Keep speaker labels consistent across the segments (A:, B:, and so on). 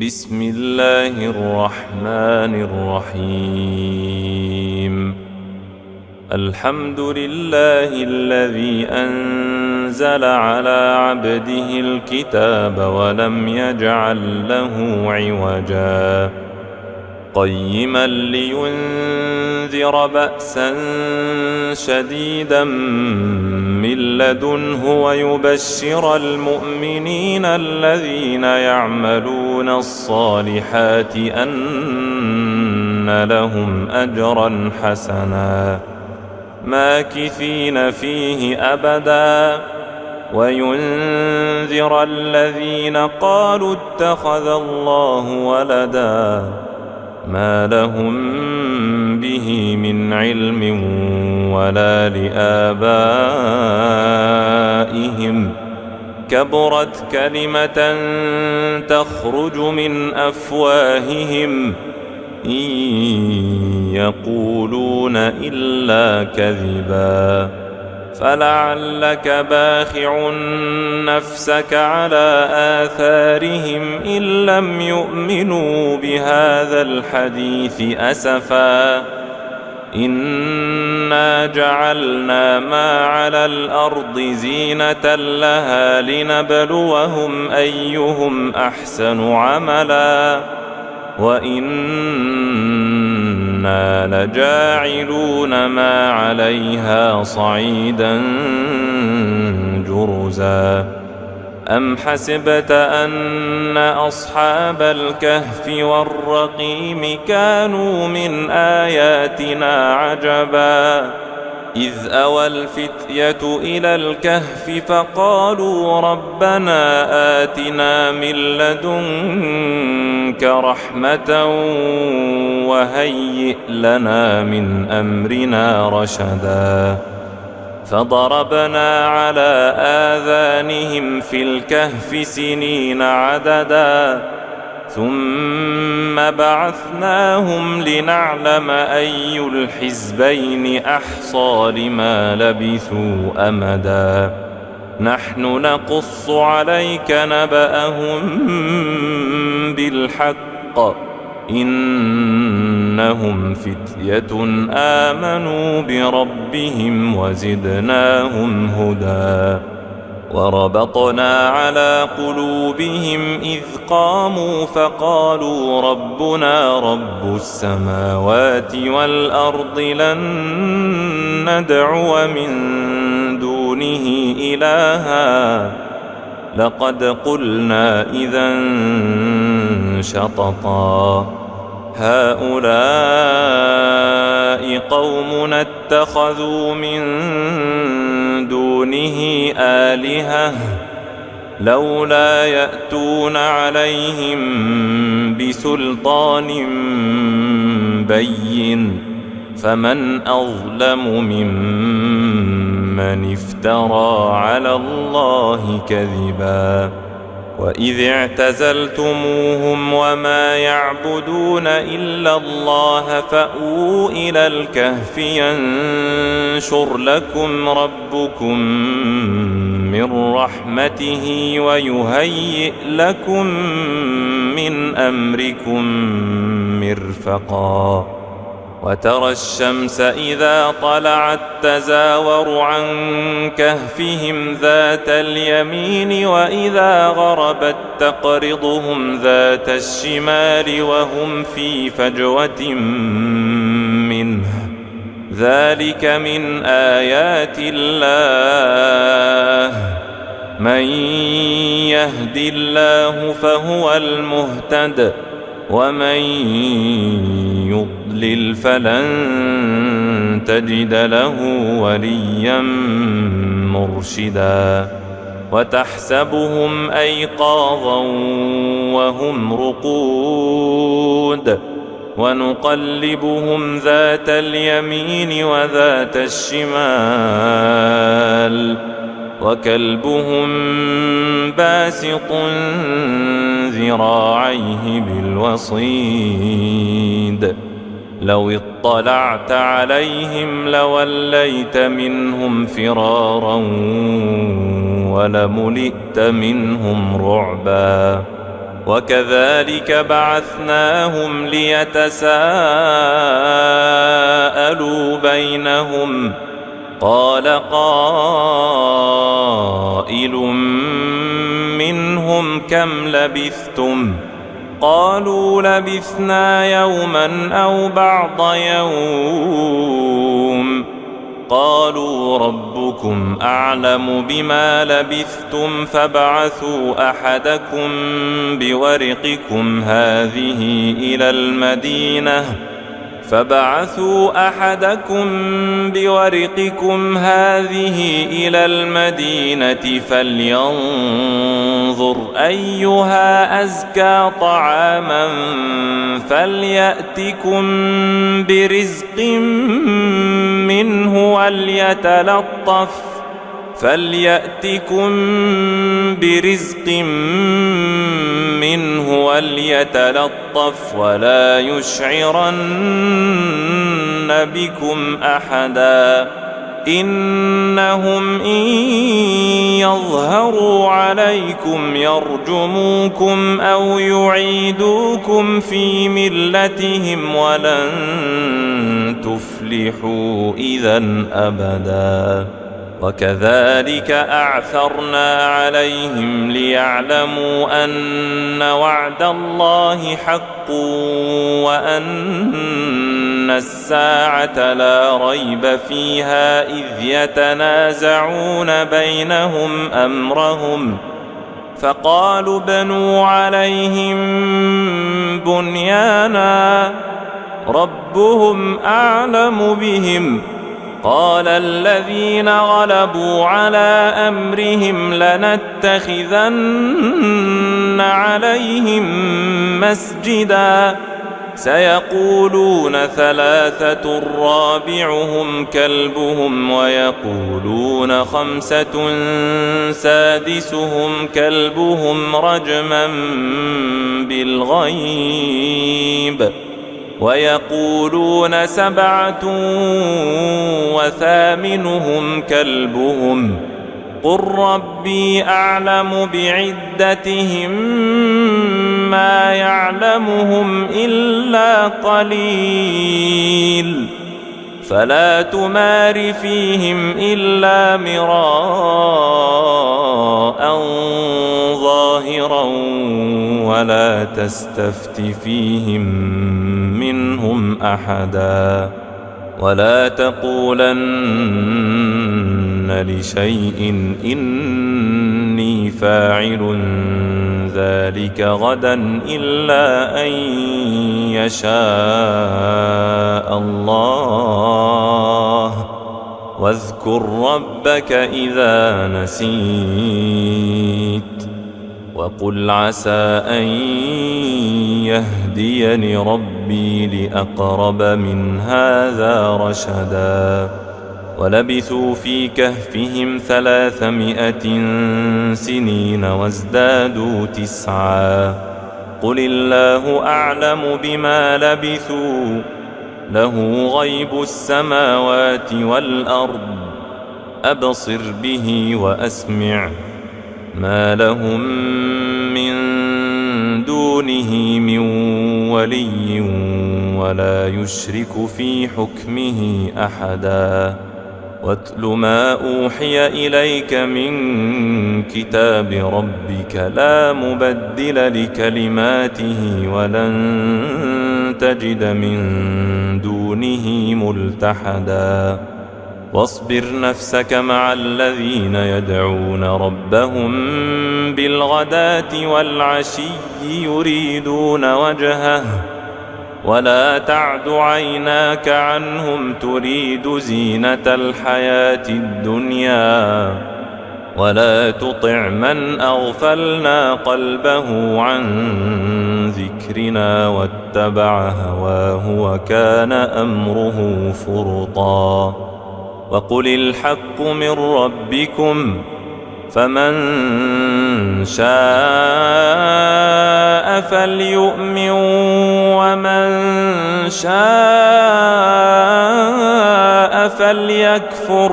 A: بسم الله الرحمن الرحيم. الحمد لله الذي أنزل على عبده الكتاب ولم يجعل له عوجا قيما لينذر بأسا شديدا من لدنه ويبشر المؤمنين الذين يعملون الصالحات أن لهم أجرا حسنا ماكثين فيه أبدا وينذر الذين قالوا اتخذ الله ولدا ما لهم به من علم ولا لآبائهم كبرت كلمة تخرج من أفواههم إن يقولون إلا كذبا فلعلك باخع نفسك على آثارهم إن لم يؤمنوا بهذا الحديث أسفا إنا جعلنا ما على الأرض زينة لها لنبلوهم أيهم أحسن عملا وإنا لجاعلون ما عليها صعيدا جرزا أم حسبت أن أصحاب الكهف والرقيم كانوا من آياتنا عجبا إذ أوى الفتية إلى الكهف فقالوا ربنا آتنا من لدنك رحمة وهيئ لنا من أمرنا رشدا فضربنا على آذانهم في الكهف سنين عددا ثم بعثناهم لنعلم أي الحزبين أحصى لما لبثوا أمدا نحن نقص عليك نبأهم بالحق إنهم فتية آمنوا بربهم وزدناهم هدى وربطنا على قلوبهم إذ قاموا فقالوا ربنا رب السماوات والأرض لن ندعو من دونه إلها لقد قلنا إذا شططا هؤلاء قومنا اتخذوا من دونه آلهة لولا يأتون عليهم بسلطان بين فمن أظلم ممن افترى على الله كذبا وإذ اعتزلتموهم وما يعبدون إلا الله فأووا إلى الكهف ينشر لكم ربكم من رحمته ويهيئ لكم من أمركم مرفقا وترى الشمس إذا طلعت تزاور عن كهفهم ذات اليمين وإذا غربت تقرضهم ذات الشمال وهم في فجوة منه ذلك من آيات الله من يهد الله فهو المهتد ومن يضلل فلن تجد له وليا مرشدا وتحسبهم أيقاظا وهم رقود ونقلبهم ذات اليمين وذات الشمال وكلبهم باسط ذراعيه بالوصيد لو اطلعت عليهم لوليت منهم فرارا ولملئت منهم رعبا وكذلك بعثناهم ليتساءلوا بينهم قال قائل منهم كم لبثتم قالوا لبثنا يوما أو بعض يوم قالوا ربكم أعلم بما لبثتم فابعثوا أحدكم بورقكم هذه إلى المدينة فلينظر أيها أزكى طعاما فليأتكم برزق منه وليتلطف ولا يشعرن بكم أحدا إنهم إن يظهروا عليكم يرجموكم أو يعيدوكم في ملتهم ولن تفلحوا إذا أبدا وكذلك أعثرنا عليهم ليعلموا أن وعد الله حق وأن الساعة لا ريب فيها إذ يتنازعون بينهم أمرهم فقالوا ابنوا عليهم بنيانا ربهم أعلم بهم قال الذين غلبوا على أمرهم لنتخذن عليهم مسجدا سيقولون ثلاثة رابعهم كلبهم ويقولون خمسة سادسهم كلبهم رجما بالغيب ويقولون سبعة وثامنهم كلبهم قل ربي أعلم بعدتهم ما يعلمهم إلا قليل فلا تمار فيهم إلا مراء ظاهرا ولا تستفت فيهم منهم أحدا ولا تقولن لشيء إني فاعل ذلك غدا إلا أن يشاء الله واذكر ربك إذا نسيت وقل عسى أن يهديني ربي لأقرب من هذا رشدا ولبثوا في كهفهم 300 سنين وازدادوا 9 قل الله أعلم بما لبثوا له غيب السماوات والأرض أبصر به وأسمع ما لهم من دونه من ولي ولا يشرك في حكمه أحدا واتل ما أوحي إليك من كتاب ربك لا مبدل لكلماته ولن تجد من دونه ملتحدا واصبر نفسك مع الذين يدعون ربهم بالغداة والعشي يريدون وجهه ولا تعد عيناك عنهم تريد زينة الحياة الدنيا ولا تطع من أغفلنا قلبه عن ذكرنا واتبع هواه وكان أمره فرطا وقل الحق من ربكم فمن شاء فليؤمن ومن شاء فليكفر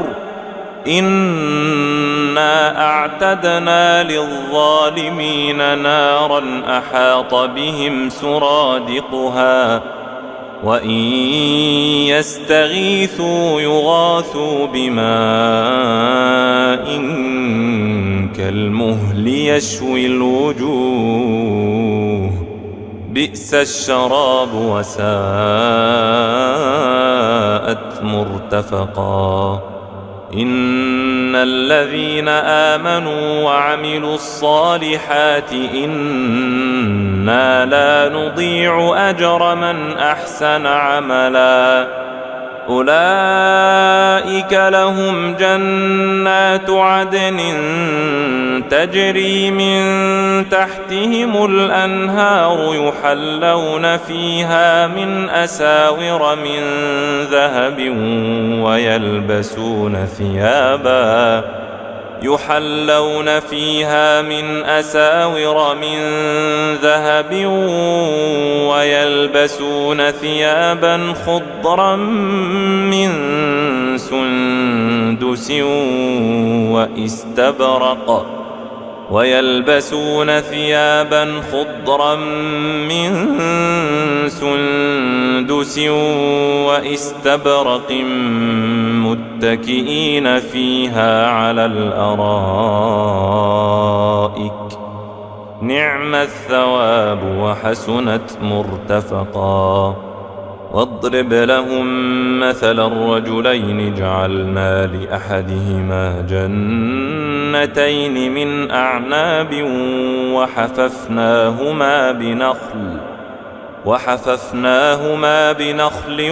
A: إنا إنا أعتدنا للظالمين نارا أحاط بهم سرادقها وإن يستغيثوا يغاثوا بماء كالمهل يشوي الوجوه بئس الشراب وساءت مرتفقا إن الذين آمنوا وعملوا الصالحات إنا لا نضيع أجر من أحسن عملا أولئك لهم جنات عدن تجري من تحتهم الأنهار يحلون فيها من أساور من ذهب ويلبسون ثيابا خضرا من سندس واستبرق متكئين فيها على الأرائك نعم الثواب وحسنت مرتفقا واضرب لهم مثل الرجلين جعلنا لأحدهما جنتين من أعناب وحففناهما بنخل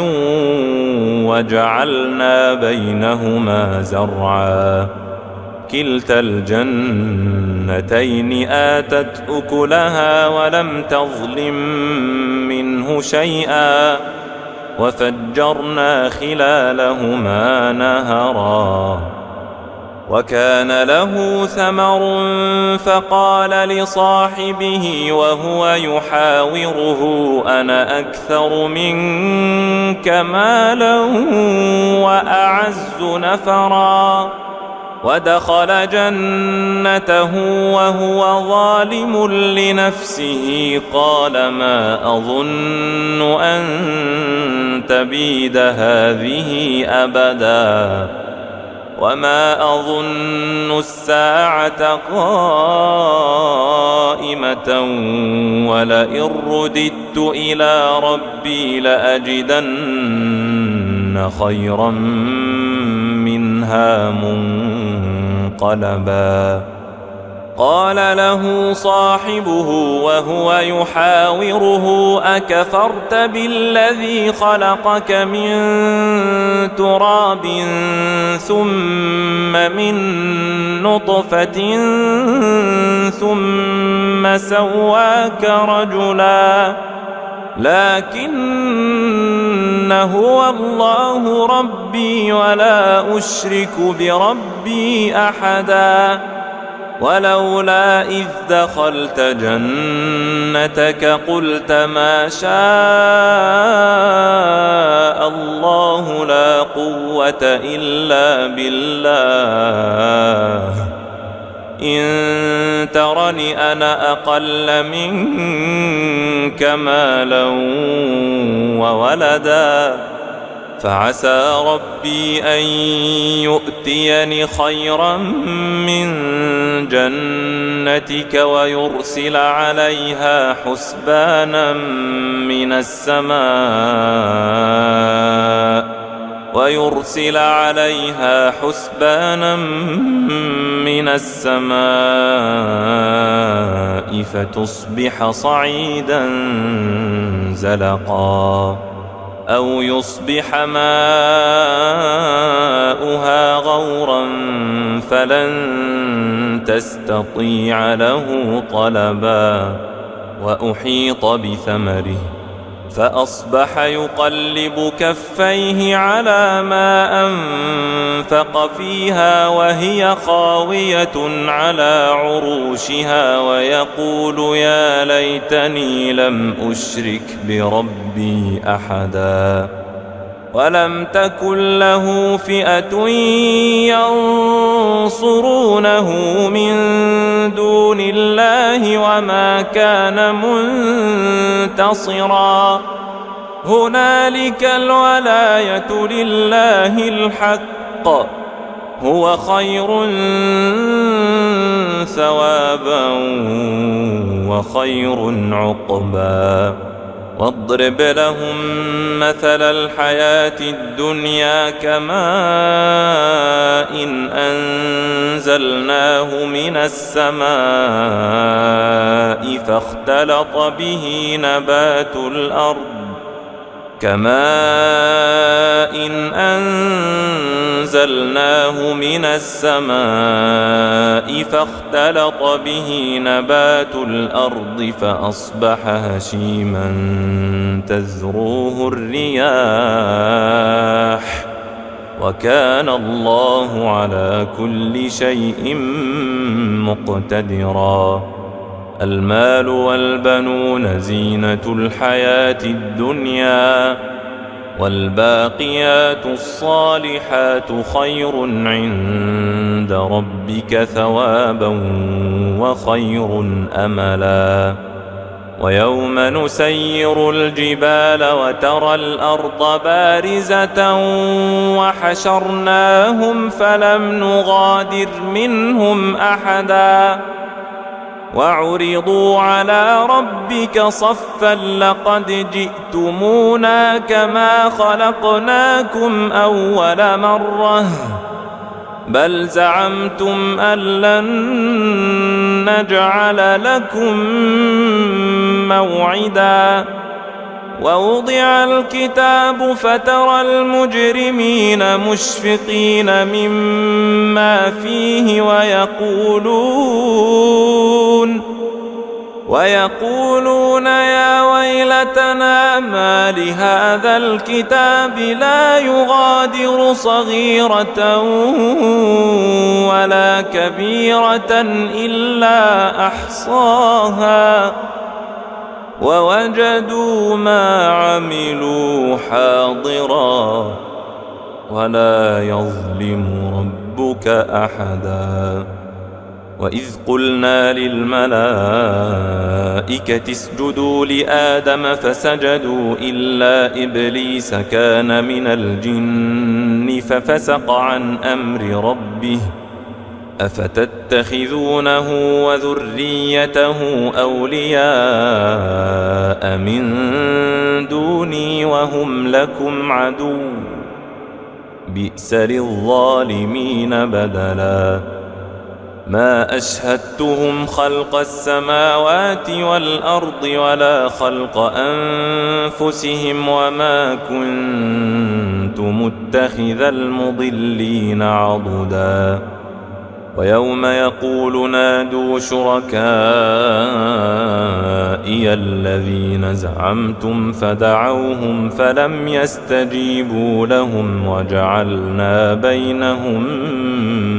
A: وجعلنا بينهما زرعا كلتا الجنتين آتت أكلها ولم تظلم منه شيئا وفجرنا خلالهما نهرا وكان له ثمر فقال لصاحبه وهو يحاوره أنا أكثر منك مالا وأعز نفرا ودخل جنته وهو ظالم لنفسه قال ما أظن أن تبيد هذه أبدا وما أظن الساعة قائمة ولئن رددت إلى ربي لأجدن خيرا منها منقلبا قال له صاحبه وهو يحاوره أكفرت بالذي خلقك من تراب ثم من نطفة ثم سواك رجلا لكن هو الله ربي ولا أشرك بربي أحدا ولولا إذ دخلت جنتك قلت ما شاء الله لا قوة إلا بالله إن ترني أنا أقل منك مالا وولدا فعسى ربي أن يؤتيني خيرا من جنتك ويرسل عليها حسبانا من السماء فتصبح صعيدا زلقا أو يصبح ماؤها غورا فلن تستطيع له طلبا وأحيط بثمره فأصبح يقلب كفيه على ما أنفق فيها وهي خاوية على عروشها ويقول يا ليتني لم أشرك بربي أحدا ولم تكن له فئة ينصرونه من دون الله وما كان منتصرا هنالك الولاية لله الحق هو خير ثوابا وخير عقبا واضرب لهم مثل الحياة الدنيا كماء إن أنزلناه من السماء فاختلط به نبات الأرض فأصبح هشيما تذروه الرياح وكان الله على كل شيء مقتدرا المال والبنون زينة الحياة الدنيا والباقيات الصالحات خير عند ربك ثوابا وخير أملا ويوم نسير الجبال وترى الأرض بارزة وحشرناهم فلم نغادر منهم أحدا وعرضوا على ربك صفا لقد جئتمونا كما خلقناكم أول مرة بل زعمتم أن لن نجعل لكم موعدا ووضع الكتاب فترى المجرمين مشفقين مما فيه ويقولون يا ويلتنا ما لهذا الكتاب لا يغادر صغيرة ولا كبيرة إلا أحصاها ووجدوا ما عملوا حاضرا ولا يظلم ربك أحدا وإذ قلنا للملائكة اسجدوا لآدم فسجدوا إلا إبليس كان من الجن ففسق عن أمر ربه أفتتخذونه وذريته أولياء من دوني وهم لكم عدو بئس للظالمين بدلا ما أشهدتهم خلق السماوات والأرض ولا خلق أنفسهم وما كنت متخذ المضلين عضدا ويوم يقول نادوا شركائي الذين زعمتم فدعوهم فلم يستجيبوا لهم وجعلنا بينهم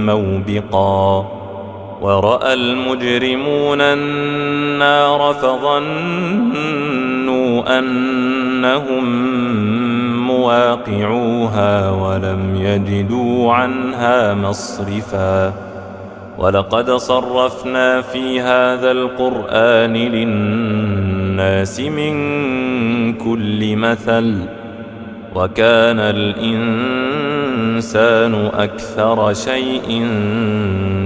A: موبقا ورأى المجرمون النار فظنوا أنهم مواقعوها ولم يجدوا عنها مصرفا ولقد صرفنا في هذا القرآن للناس من كل مثل وكان الإنسان أكثر شيء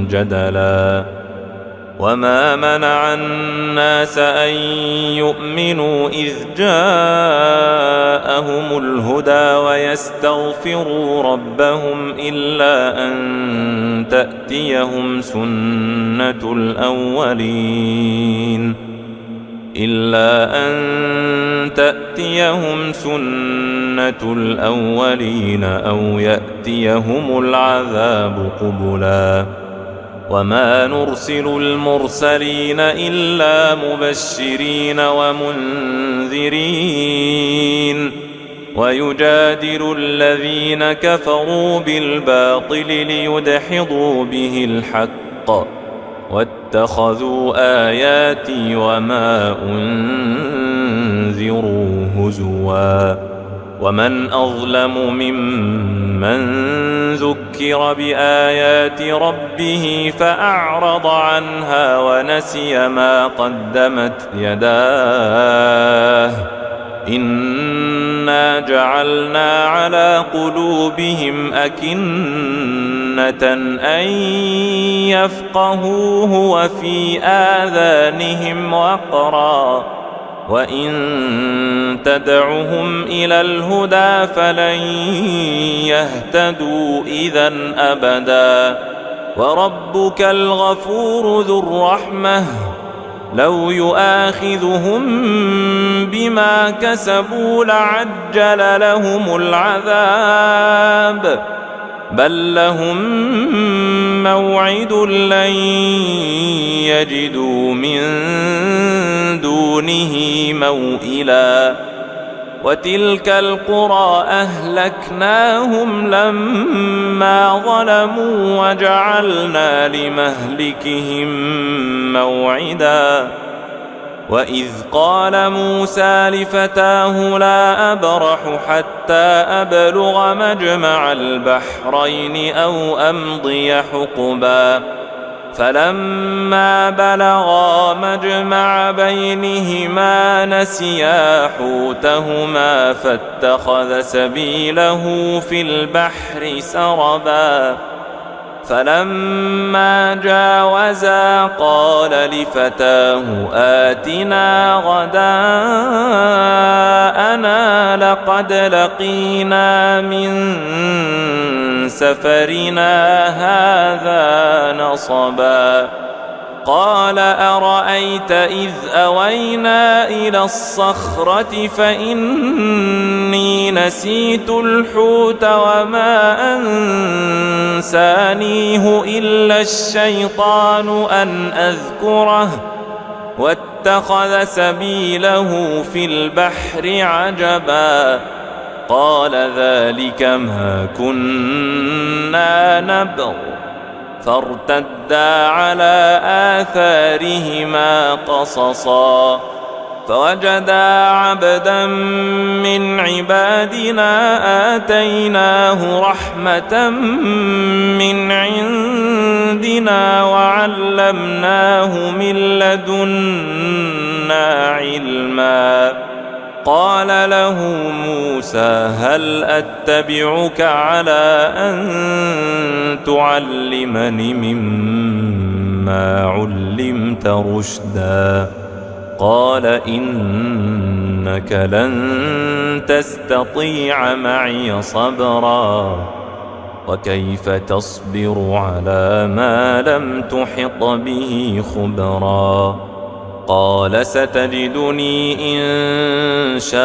A: جدلا وما منع الناس أن يؤمنوا إذ جاءهم الهدى ويستغفروا ربهم إلا أن تأتيهم سنة الأولين أو يأتيهم العذاب قبلا وما نرسل المرسلين إلا مبشرين ومنذرين ويجادل الذين كفروا بالباطل ليدحضوا به الحق واتخذوا آياتي وما أنذروا هزوا ومن أظلم ممن ذكر بآيات ربه فأعرض عنها ونسي ما قدمت يداه إنا جعلنا على قلوبهم أكنة أن يفقهوه وفي آذانهم وقرا وإن تدعهم إلى الهدى فلن يهتدوا إذا أبدا وربك الغفور ذو الرحمة لو يؤاخذهم بما كسبوا لعجل لهم العذاب بل لهم موعد لن يجدوا من دونه موئلا وتلك القرى أهلكناهم لما ظلموا وجعلنا لمهلكهم موعدا وإذ قال موسى لفتاه لا أبرح حتى أبلغ مجمع البحرين أو أمضي حقبا فلما بلغا مجمع بينهما نسيا حوتهما فاتخذ سبيله في البحر سربا فلما جاوزا قال لفتاه آتنا غداءنا لقد لقينا من سفرنا هذا نصبا قال أرأيت إذ أوينا إلى الصخرة فإني نسيت الحوت وما أنسانيه إلا الشيطان أن أذكره واتخذ سبيله في البحر عجبا قال ذلك ما كنا نبغ فارتدا على آثارهما قصصا فوجدا عبدا من عبادنا آتيناه رحمة من عندنا وعلمناه من لدنا علما قال له موسى هل أتبعك على أن تعلمني مما علمت رشدا قال إنك لن تستطيع معي صبرا وكيف تصبر على ما لم تحط به خبرا قال ستجدني إن شاء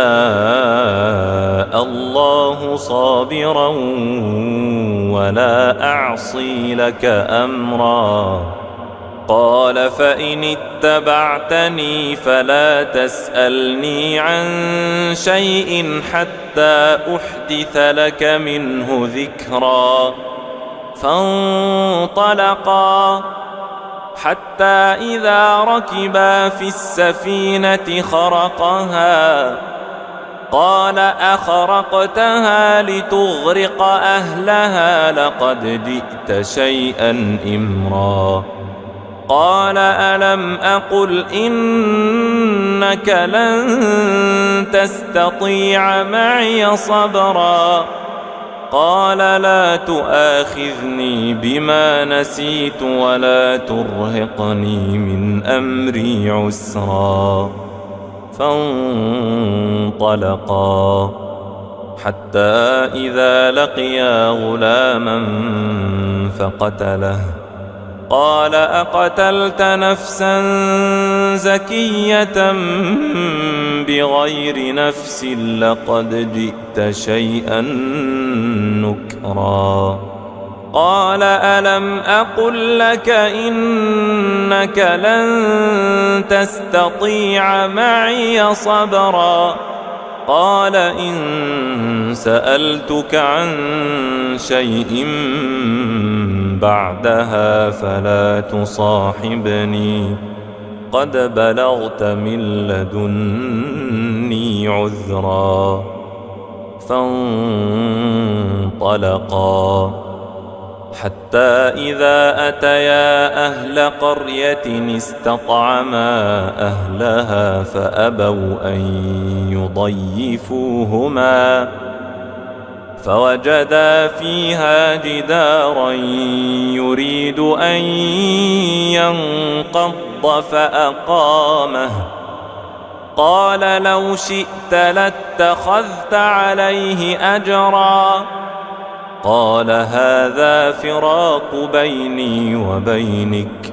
A: الله صابرا ولا أعصي لك أمرا قال فإن اتبعتني فلا تسألني عن شيء حتى أحدث لك منه ذكرا فانطلقا حتى إذا ركبا في السفينة خرقها قال أخرقتها لتغرق أهلها لقد جئت شيئا إمرا قال ألم أقل إنك لن تستطيع معي صبرا قال لا تؤاخذني بما نسيت ولا ترهقني من أمري عسرا فانطلقا حتى إذا لقيا غلاما فقتله قال أقتلت نفسا زكية بغير نفس لقد جئت شيئا نكرا قال ألم أقل لك إنك لن تستطيع معي صبرا قال إن سألتك عن شيء بعدها فلا تصاحبني قد بلغت من لدني عذرا فانطلقا حتى إذا أتيا أهل قرية استطعما أهلها فأبوا أن يضيفوهما فوجدا فيها جدارا يريد أن ينقض فأقامه قال لو شئت لاتخذت عليه أجرا قال هذا فراق بيني وبينك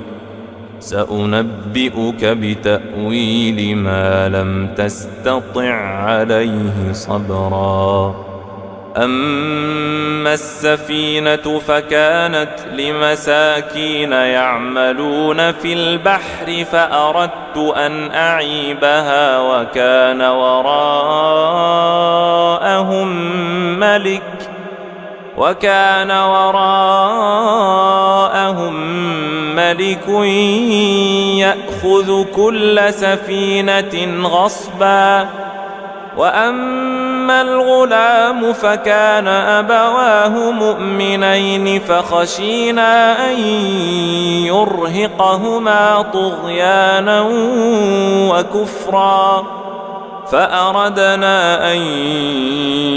A: سأنبئك بتأويل ما لم تستطع عليه صبرا أما السفينة فكانت لمساكين يعملون في البحر فأردت أن أعيبها وكان وراءهم ملك يأخذ كل سفينة غصبا وأما الغلام فكان أبواه مؤمنين فخشينا أن يرهقهما طغيانا وكفرا فأردنا أن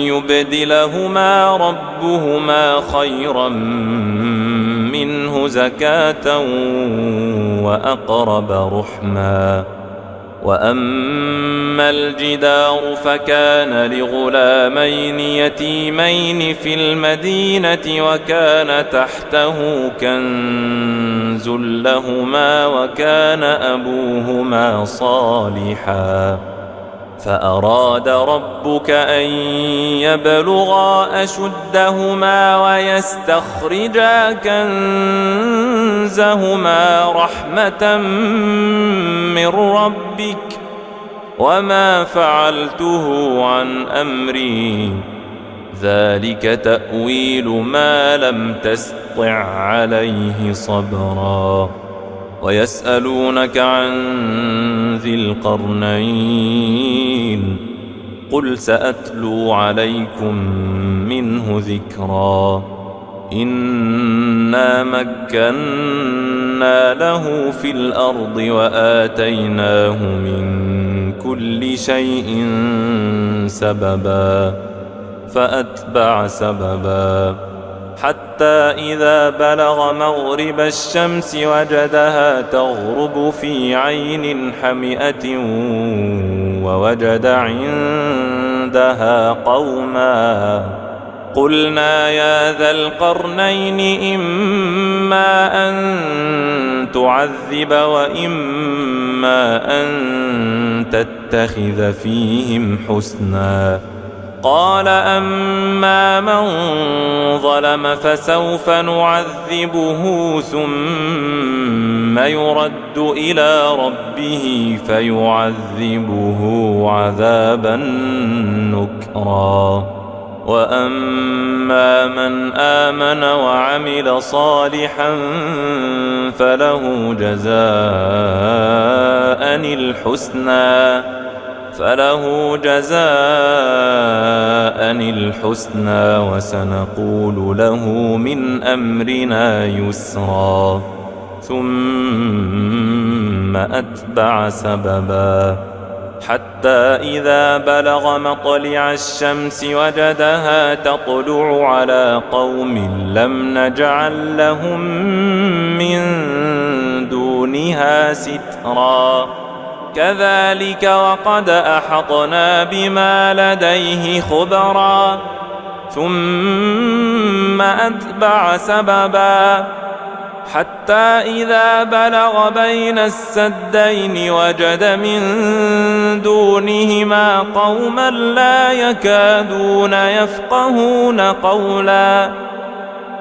A: يبدلهما ربهما خيرا منه زكاة وأقرب رحما وأما الجدار فكان لغلامين يتيمين في المدينة وكان تحته كنز لهما وكان أبوهما صالحا فأراد ربك أن يبلغا أشدهما ويستخرجا كنزهما رحمة من ربك وما فعلته عن أمري ذلك تأويل ما لم تستطع عليه صبرا ويسألونك عن ذي القرنين قل سأتلو عليكم منه ذكرا إنا مكنا له في الأرض وآتيناه من كل شيء سببا فأتبع سببا حتى إذا بلغ مغرب الشمس وجدها تغرب في عين حمئة ووجد عندها قوما قلنا يا ذا القرنين إما أن تعذب وإما أن تتخذ فيهم حسنا قال أما من ظلم فسوف نعذبه ثم يرد إلى ربه فيعذبه عذابا نكرا وأما من آمن وعمل صالحا فله جزاء الحسنى وسنقول له من أمرنا يسرا ثم أتبع سببا حتى إذا بلغ مطلع الشمس وجدها تطلع على قوم لم نجعل لهم من دونها سترا كذلك وقد أحطنا بما لديه خبرا ثم أتبع سببا حتى إذا بلغ بين السدين وجد من دونهما قوما لا يكادون يفقهون قولا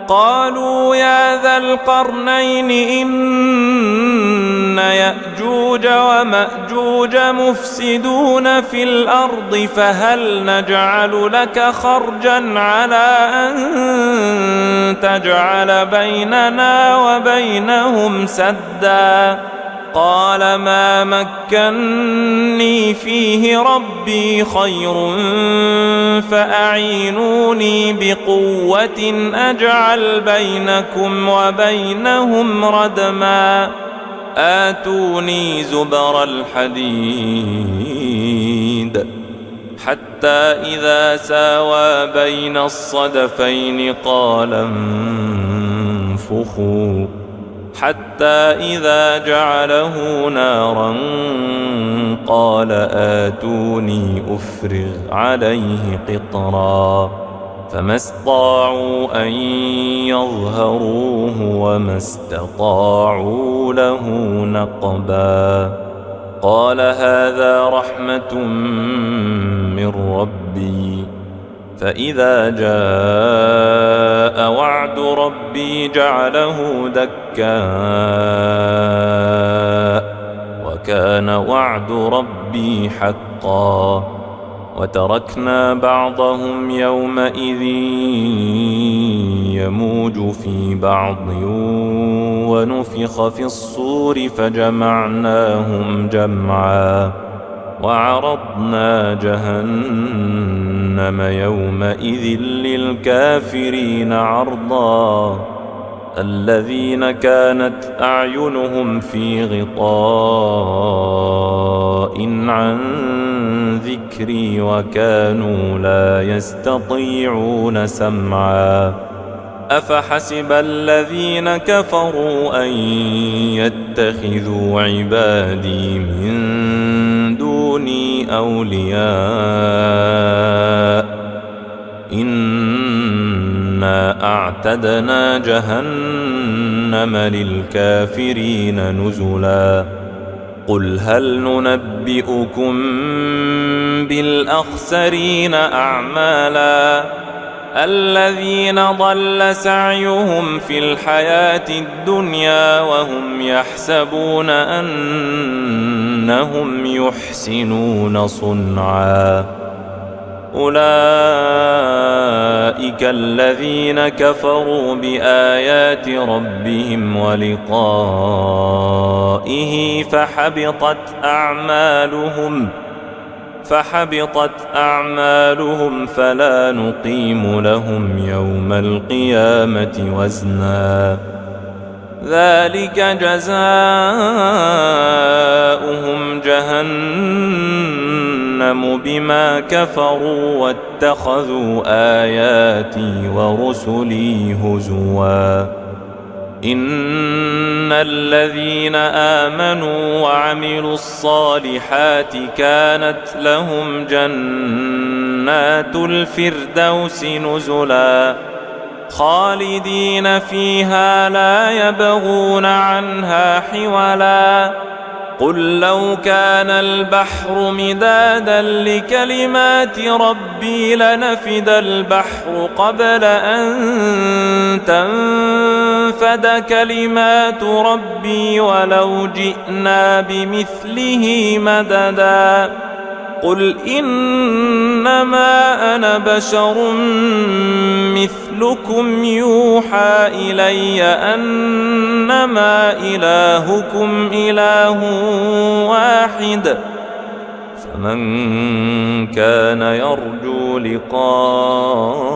A: قالوا يا ذا القرنين إن يأجوج ومأجوج مفسدون في الأرض فهل نجعل لك خرجا على أن تجعل بيننا وبينهم سدا قال ما مكني فيه ربي خير فأعينوني بقوة أجعل بينكم وبينهم ردما آتوني زبر الحديد حتى إذا ساوى بين الصدفين قال انفخوا حتى إذا جعله نارا قال آتوني أفرغ عليه قطرا فما استطاعوا أن يظهروه وما استطاعوا له نقبا قال هذا رحمة من ربي فإذا جاء وعد ربي جعله دكاء وكان وعد ربي حقا وتركنا بعضهم يومئذ يموج في بعض ونفخ في الصور فجمعناهم جمعا وعرضنا جهنم يومئذ للكافرين عرضا الذين كانت أعينهم في غطاء عن ذكري وكانوا لا يستطيعون سمعا أفحسب الذين كفروا أن يتخذوا عبادي من دوني أولياء إنا أعتدنا جهنم للكافرين نزلا قل هل ننبئكم بالأخسرين أعمالا الذين ضل سعيهم في الحياة الدنيا وهم يحسبون أنهم يحسنون صنعا أولئك الذين كفروا بآيات ربهم ولقائه فحبطت أعمالهم فلا نقيم لهم يوم القيامة وزنا ذلك جزاؤهم جهنم بما كفروا واتخذوا آياتي ورسلي هزوا إن الذين آمنوا وعملوا الصالحات كانت لهم جنات الفردوس نزلا خالدين فيها لا يبغون عنها حولا قل لو كان البحر مدادا لكلمات ربي لنفد البحر قبل أن تنفد كلمات ربي ولو جئنا بمثله مددا قل إنما أنا بشر مثلكم يوحى إلي أنما إلهكم إله واحد فمن كان يرجو لقاء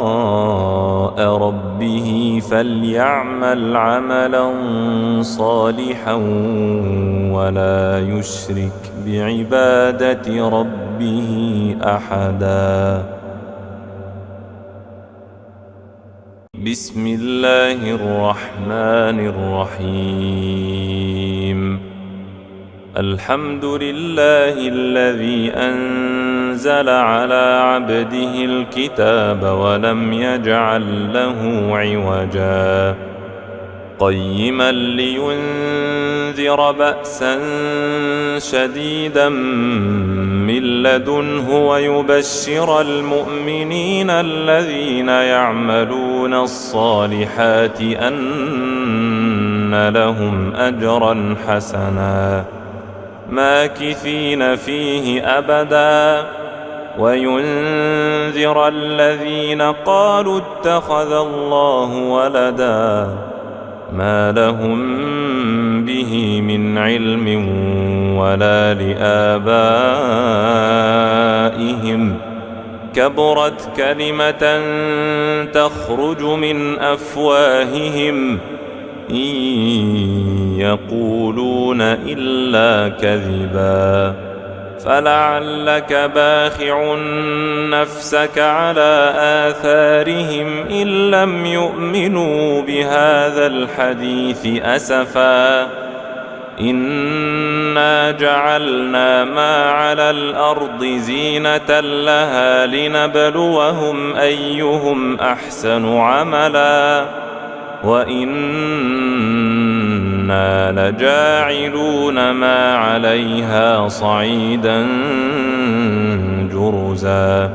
A: ربه فليعمل عملا صالحا ولا يشرك بعبادة ربه أحدا بسم الله الرحمن الرحيم الحمد لله الذي أنزل على عبده الكتاب ولم يجعل له عوجا قيما لينذر بأسا شديدا من لدنه ويبشر المؤمنين الذين يعملون الصالحات أن لهم أجرا حسنا ماكثين فيه أبدا وينذر الذين قالوا اتخذ الله ولدا ما لهم به من علم ولا لآبائهم كبرت كلمة تخرج من أفواههم إن يقولون إلا كذبا فلعلك باخع نفسك على آثارهم إن لم يؤمنوا بهذا الحديث أسفا إنا جعلنا ما على الأرض زينة لها لنبلوهم أيهم أحسن عملا وإنا لجاعلون ما عليها صعيدا جرزا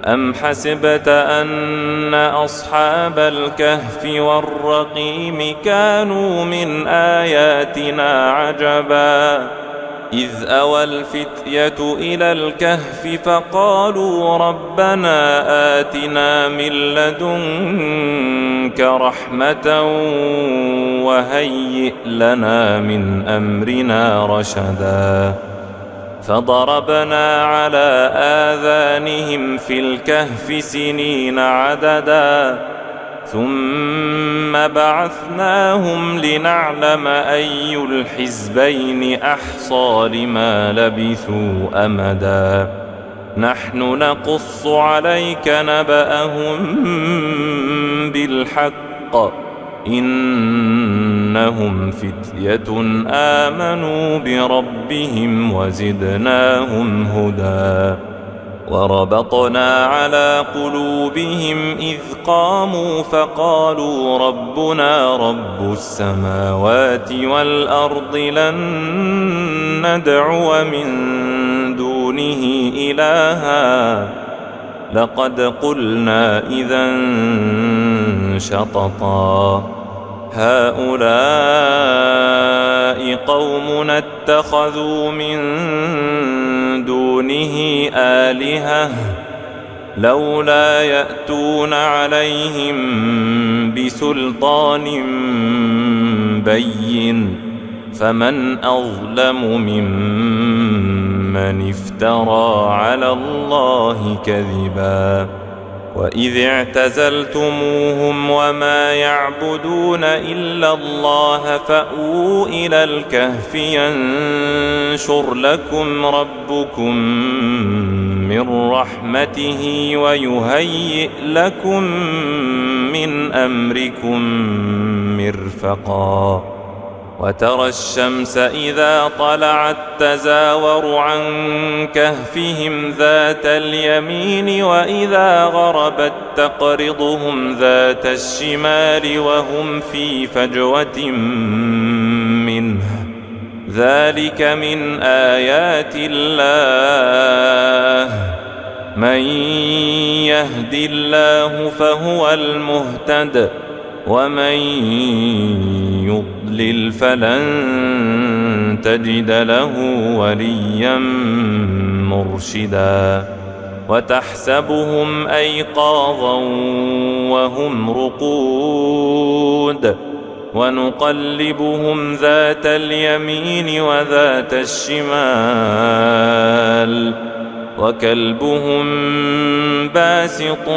A: أم حسبت أن أصحاب الكهف والرقيم كانوا من آياتنا عجبا إذ أوى الفتية إلى الكهف فقالوا ربنا آتنا من لدنك رحمة وهيئ لنا من أمرنا رشدا فضربنا على آذانهم في الكهف سنين عددا ثم بعثناهم لنعلم أي الحزبين أحصى لما لبثوا أمدا نحن نقص عليك نبأهم بالحق إنهم فتية آمنوا بربهم وزدناهم هدى وربطنا على قلوبهم إذ قاموا فقالوا ربنا رب السماوات والأرض لن ندعو من دونه إلها لقد قلنا إذا شططا هؤلاء قومنا اتخذوا من دونه آلهة لولا يأتون عليهم بسلطان بين فمن أظلم ممن افترى على الله كذبا وإذ اعتزلتموهم وما يعبدون إلا الله فأووا إلى الكهف ينشر لكم ربكم من رحمته ويهيئ لكم من أمركم مرفقا وترى الشمس إذا طلعت تزاور عن كهفهم ذات اليمين وإذا غربت تقرضهم ذات الشمال وهم في فجوة منه ذلك من آيات الله من يهد الله فهو المهتد ومن يضلل فلن تجد له وليا مرشدا وتحسبهم أيقاظا وهم رقود ونقلبهم ذات اليمين وذات الشمال وكلبهم باسط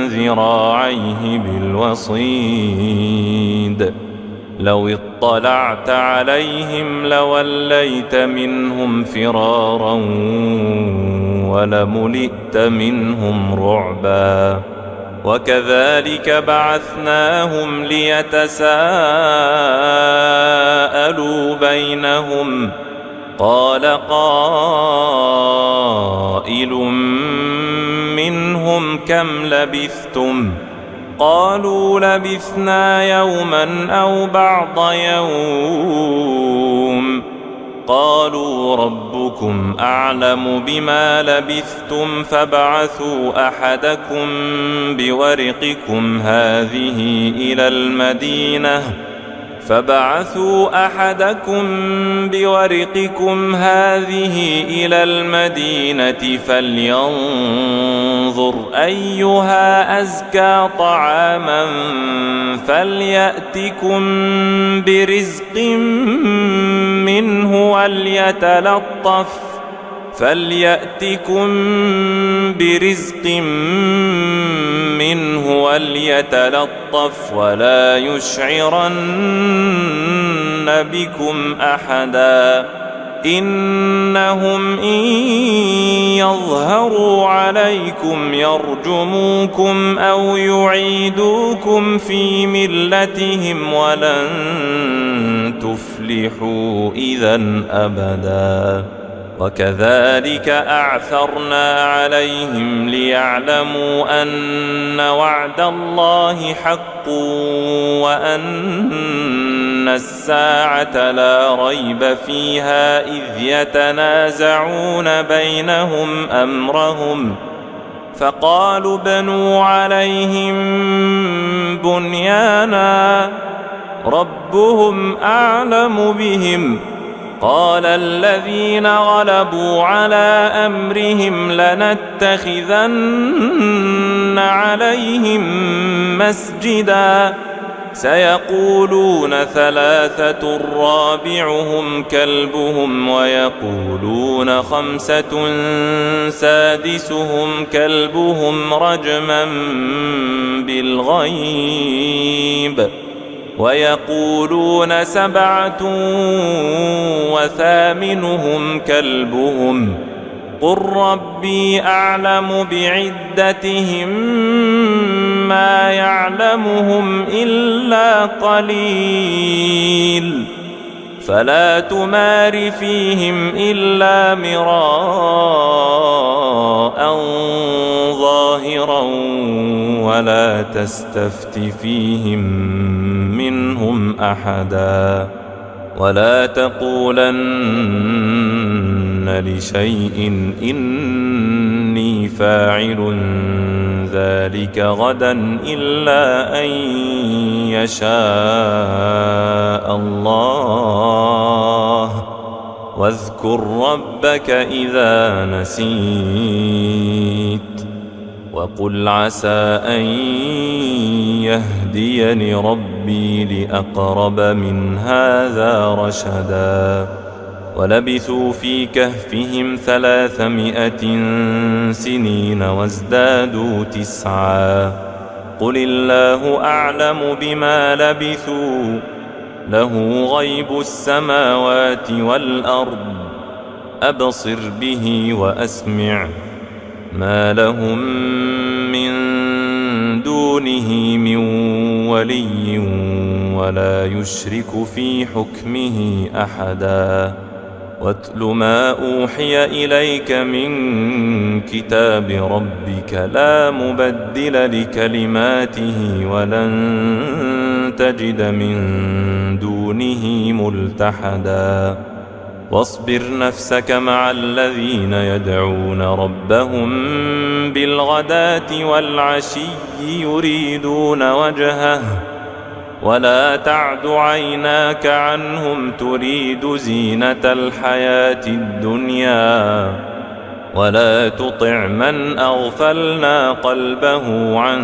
A: ذراعيه بالوصيد لو اطلعت عليهم لوليت منهم فرارا ولملئت منهم رعبا وكذلك بعثناهم ليتساءلوا بينهم قال قائل منهم كم لبثتم قالوا لبثنا يوما أو بعض يوم قالوا ربكم أعلم بما لبثتم فابعثوا أحدكم بورقكم هذه إلى المدينة فلينظر فلينظر أيها أزكى طعاما فليأتكم برزق منه وليتلطف ولا يشعرن بكم أحدا إنهم إن يظهروا عليكم يرجموكم أو يعيدوكم في ملتهم ولن تفلحوا إذا أبدا وكذلك أعثرنا عليهم ليعلموا أن وعد الله حق وأن الساعة لا ريب فيها إذ يتنازعون بينهم أمرهم فقالوا بنوا عليهم بنيانا ربهم أعلم بهم قال الذين غلبوا على أمرهم لنتخذن عليهم مسجدا سيقولون ثلاثة رابعهم كلبهم ويقولون خمسة سادسهم كلبهم رجما بالغيب ويقولون سبعة وثامنهم كلبهم قل ربي أعلم بعدتهم ما يعلمهم إلا قليل فلا تمار فيهم إلا مراء ظاهرا ولا تستفت فيهم منهم أحدا ولا تقولن لشيء إني فاعل ذلك غدا إلا أن يشاء الله واذكر ربك إذا نسيت وقل عسى أن يهديني ربي لأقرب من هذا رشدا ولبثوا في كهفهم 300 سنين وازدادوا 9 قل الله أعلم بما لبثوا له غيب السماوات والأرض أبصر به وأسمع ما لهم من دونه من ولي ولا يشرك في حكمه أحدا واتل ما أوحي إليك من كتاب ربك لا مبدل لكلماته ولن تجد من دونه ملتحدا واصبر نفسك مع الذين يدعون ربهم بالغداة والعشي يريدون وجهه ولا تعد عيناك عنهم تريد زينة الحياة الدنيا ولا تطع من أغفلنا قلبه عن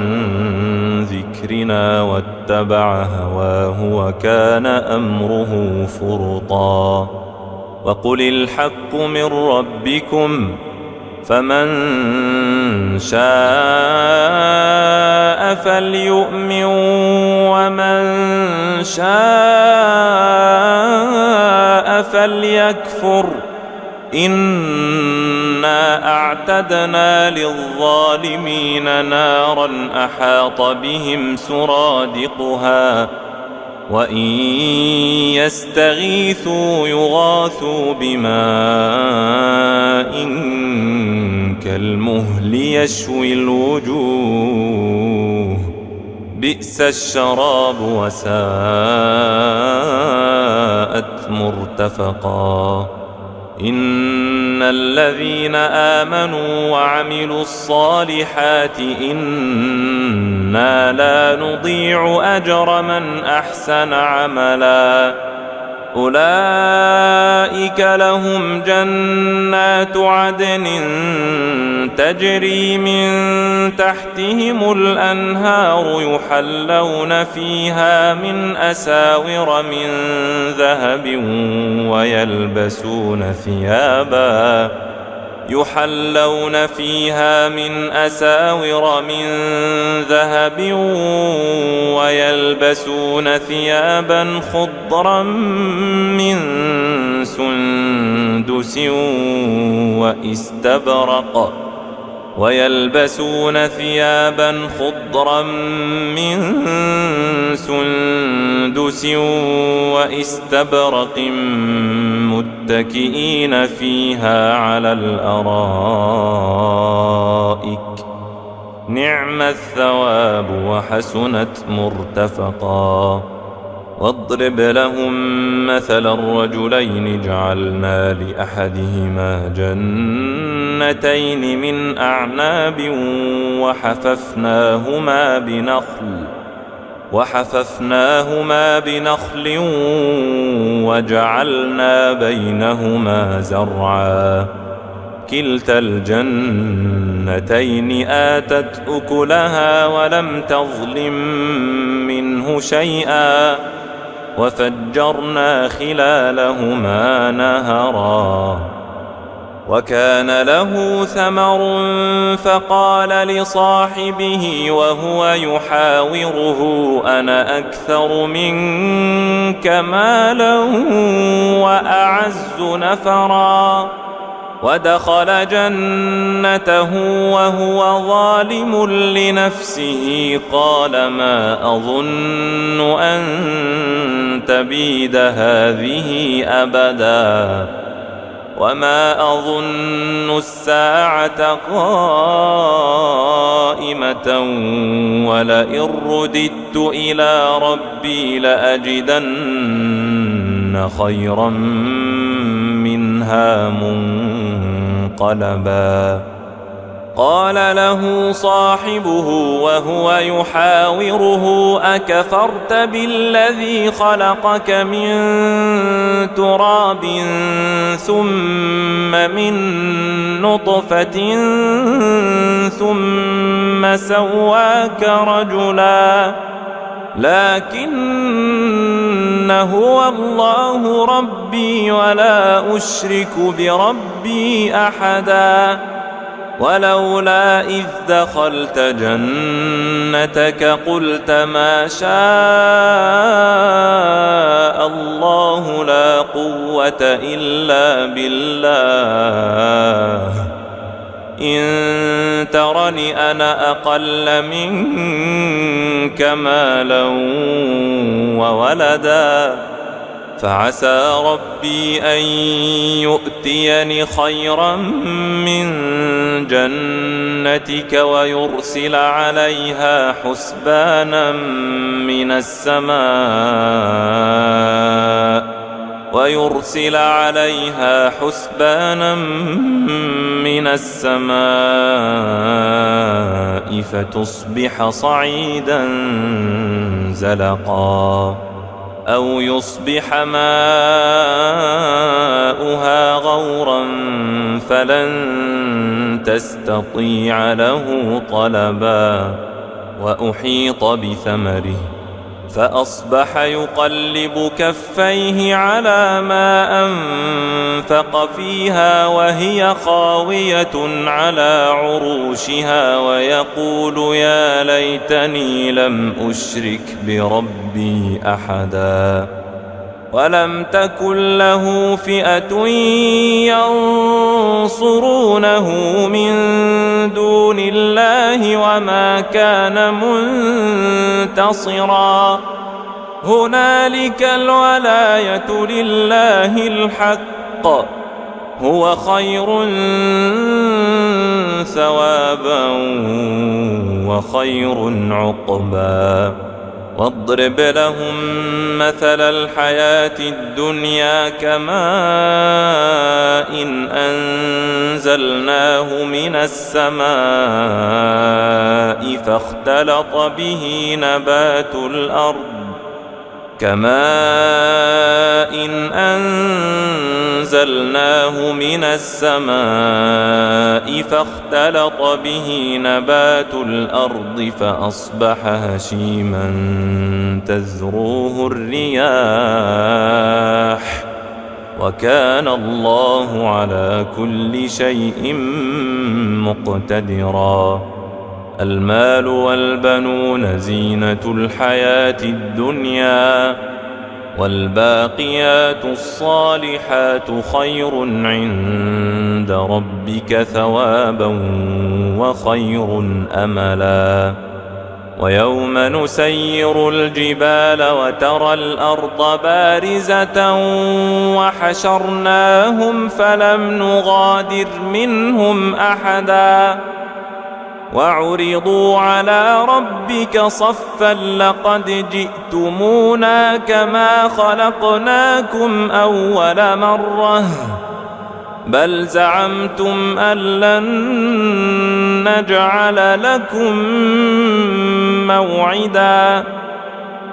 A: ذكرنا واتبع هواه وكان أمره فرطا وقل الحق من ربكم فمن شاء فليؤمن ومن شاء فليكفر إنا أعتدنا للظالمين نارا أحاط بهم سرادقها وإن يستغيثوا يغاثوا بماء كالمهل يشوي الوجوه بئس الشراب وساءت مرتفقا إن الذين آمنوا وعملوا الصالحات إنا لا نضيع أجر من أحسن عملا أولئك لهم جنات عدن تجري من تحتهم الأنهار يحلون فيها من أساور من ذهب ويلبسون ثيابا خضرا من سندس واستبرق متكئين فيها على الأرائك نعم الثواب وحسنت مرتفقا. واضرب لهم مثل الرجلين جعلنا لأحدهما جنتين من أعناب وحففناهما بنخل وجعلنا بينهما زرعا كلتا الجنتين آتت أكلها ولم تظلم منه شيئا وفجرنا خلالهما نهرا. وكان له ثمر فقال لصاحبه وهو يحاوره أنا أكثر منك مالا وأعز نفرا. ودخل جنته وهو ظالم لنفسه قال ما أظن أن تبيد هذه أبدا وما أظن الساعة قائمة ولئن رددت إلى ربي لأجدن خيرا منها منقلبا. قال له صاحبه وهو يحاوره أكفرت بالذي خلقك من تراب ثم من نطفة ثم سواك رجلا لكن هو الله ربي ولا أشرك بربي أحدا. ولولا إذ دخلت جنتك قلت ما شاء الله لا قوة إلا بالله إن ترني أنا أقل منك مالا وولدا فعسى ربي أن يؤتيني خيرا من جنتك ويرسل عليها حسبانا من السماء فتصبح صعيدا زلقا أو يصبح ماؤها غورا فلن تستطيع له طلبا. وأحيط بثمره فأصبح يقلب كفيه على ما أنفق فيها وهي خاوية على عروشها ويقول يا ليتني لم أشرك بربي أحدا. ولم تكن له فئة ينصرونه من دون الله وما كان منتصرا. هنالك الولاية لله الحق هو خير ثوابا وخير عقبا. واضرب لهم مثل الحياة الدنيا كماء إن أنزلناه من السماء فاختلط به كماء أنزلناه من السماء فاختلط به نبات الأرض فأصبح هشيما تذروه الرياح وكان الله على كل شيء مقتدرا. المال والبنون زينة الحياة الدنيا والباقيات الصالحات خير عند ربك ثوابا وخير أملا. ويوم نسير الجبال وترى الأرض بارزة وحشرناهم فلم نغادر منهم أحدا وعرضوا على ربك صفا لقد جئتمونا كما خلقناكم أول مرة بل زعمتم أن لن نجعل لكم موعدا.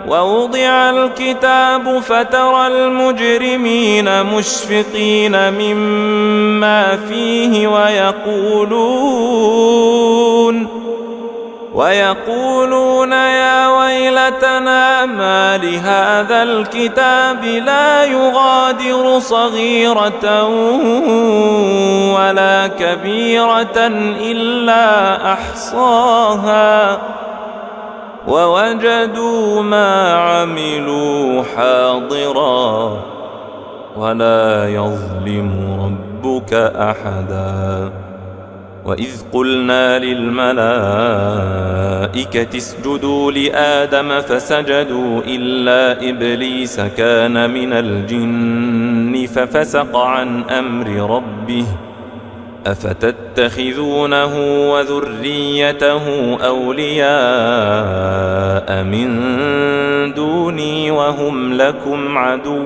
A: ووضع الكتاب فترى المجرمين مشفقين مما فيه ويقولون يا ويلتنا ما لهذا الكتاب لا يغادر صغيرة ولا كبيرة إلا أحصاها ووجدوا ما عملوا حاضرا ولا يظلم ربك أحدا. وإذ قلنا للملائكة اسجدوا لآدم فسجدوا إلا إبليس كان من الجن ففسق عن أمر ربه أفتتخذونه وذريته أولياء من دوني وهم لكم عدو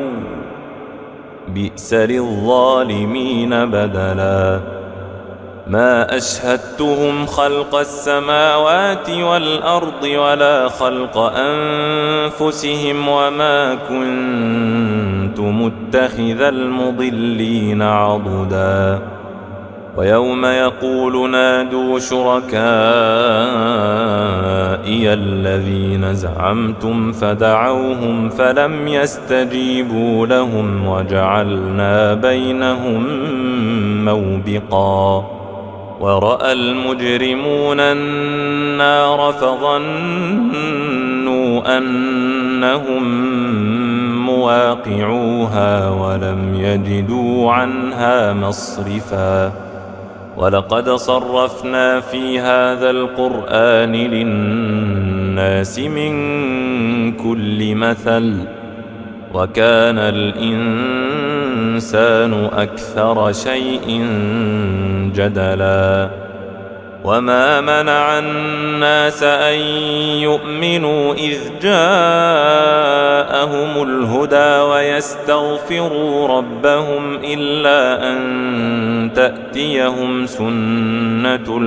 A: بئس للظالمين بدلا. ما أشهدتهم خلق السماوات والأرض ولا خلق أنفسهم وما كنت متخذ المضلين عضدا. ويوم يقول نادوا شركائي الذين زعمتم فدعوهم فلم يستجيبوا لهم وجعلنا بينهم موبقا. ورأى المجرمون النار فظنوا أنهم مواقعوها ولم يجدوا عنها مصرفا. ولقد صرفنا في هذا القرآن للناس من كل مثل وكان الإنسان أكثر شيء جدلا. وما منع الناس أن يؤمنوا إذ جاءهم الهدى ويستغفروا ربهم إلا أن تأتيهم سنة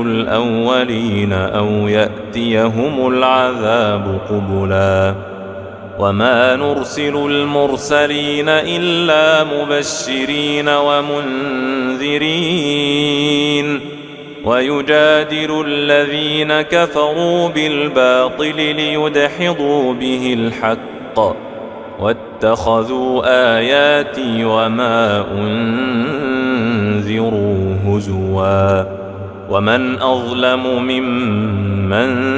A: الأولين أو يأتيهم العذاب قبلا. وما نرسل المرسلين إلا مبشرين ومنذرين ويجادل الذين كفروا بالباطل ليدحضوا به الحق واتخذوا آياتي وما أنذروا هزوا. ومن أظلم ممن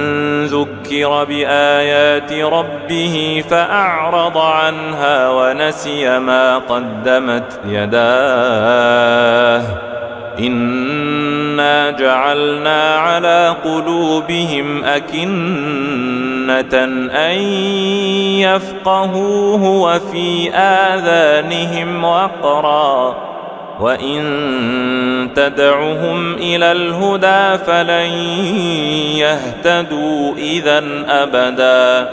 A: ذكر بآيات ربه فأعرض عنها ونسي ما قدمت يداه إنا جعلنا على قلوبهم أكنة أن يفقهوه وفي آذانهم وقرا وإن تدعهم إلى الهدى فلن يهتدوا إذا أبدا.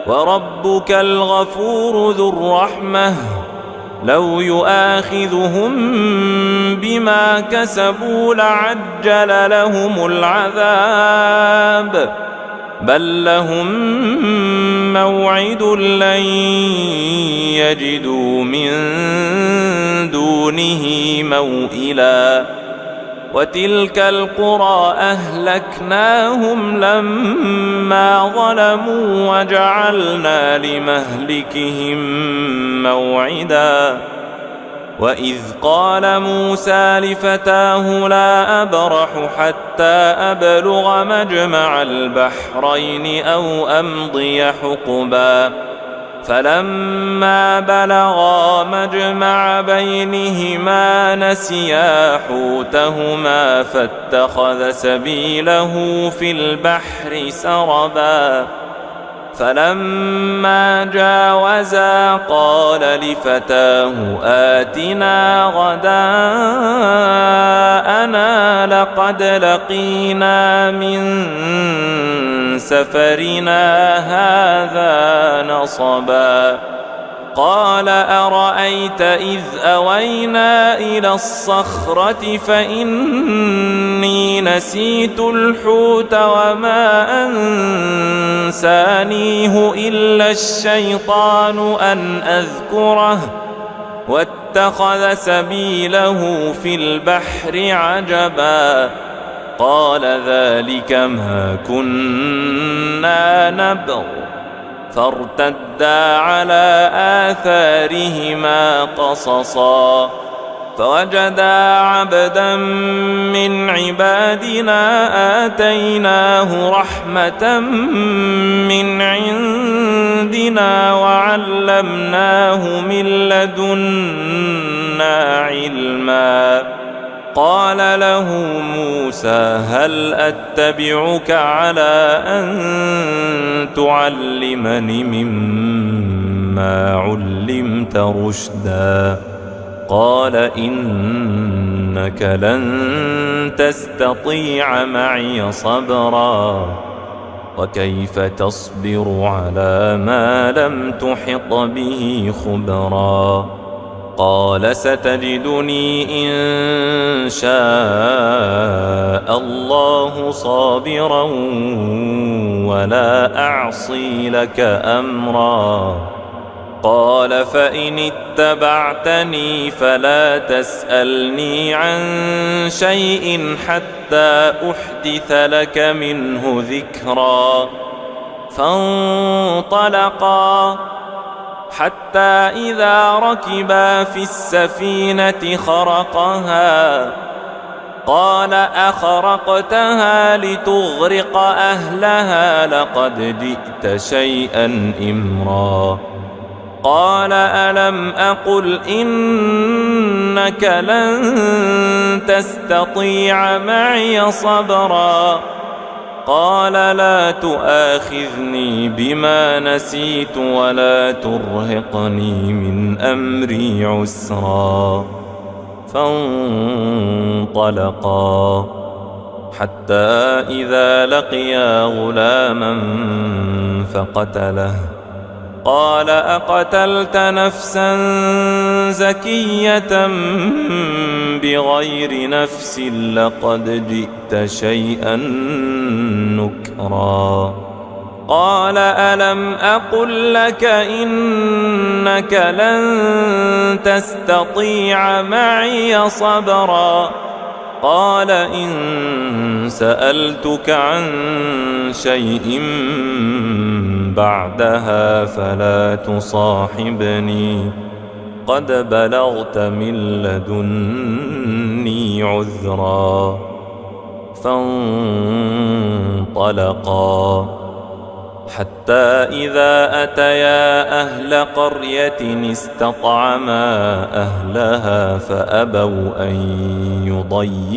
A: وربك الغفور ذو الرحمة لو يؤاخذهم بما كسبوا لعجل لهم العذاب بل لهم موعد لن يجدوا من دونه موئلا وتلك القرى أهلكناهم لما ظلموا وجعلنا لمهلكهم موعدا وإذ قال موسى لفتاه لا أبرح حتى أبلغ مجمع البحرين أو أمضي حقبا فلما بلغا مجمع بينهما نسيا حوتهما فاتخذ سبيله في البحر سربا فلما جاوزا قال لفتاه آتنا غداءنا لقد لقينا من سفرنا هذا نصبا قال أرأيت إذ أوينا إلى الصخرة فإني نسيت الحوت وما أنسانيه إلا الشيطان أن أذكره واتخذ سبيله في البحر عجبا قال ذلك ما كنا نبغ فارتدا على آثارهما قصصا فوجدا عبدا من عبادنا آتيناه رحمة من عندنا وعلمناه من لدنا علما قال له موسى هل أتبعك على أن تعلمني مما علمت رشدا قال إنك لن تستطيع معي صبرا وكيف تصبر على ما لم تحط به خبرا قال ستجدني إن شاء الله صابرا ولا أعصي لك أمرا قال فإن اتبعتني فلا تسألني عن شيء حتى أحدث لك منه ذكرا فانطلقا حتى إذا ركبا في السفينة خرقها قال أخرقتها لتغرق أهلها لقد جئت شيئا إمرا قال ألم أقل إنك لن تستطيع معي صبرا قال لا تؤاخذني بما نسيت ولا ترهقني من أمري عسرا فانطلقا حتى إذا لقيا غلاما فقتله قال أقتلت نفسا زكية بغير نفس لقد جئت شيئا نكرا قال ألم أقل لك إنك لن تستطيع معي صبرا قال إن سألتك عن شيء بعدها فلا تصاحبني قد بلغت من لدني عذرا فانطلقا حتى إذا أتيا أهل قرية استطعما أهلها فأبوا أن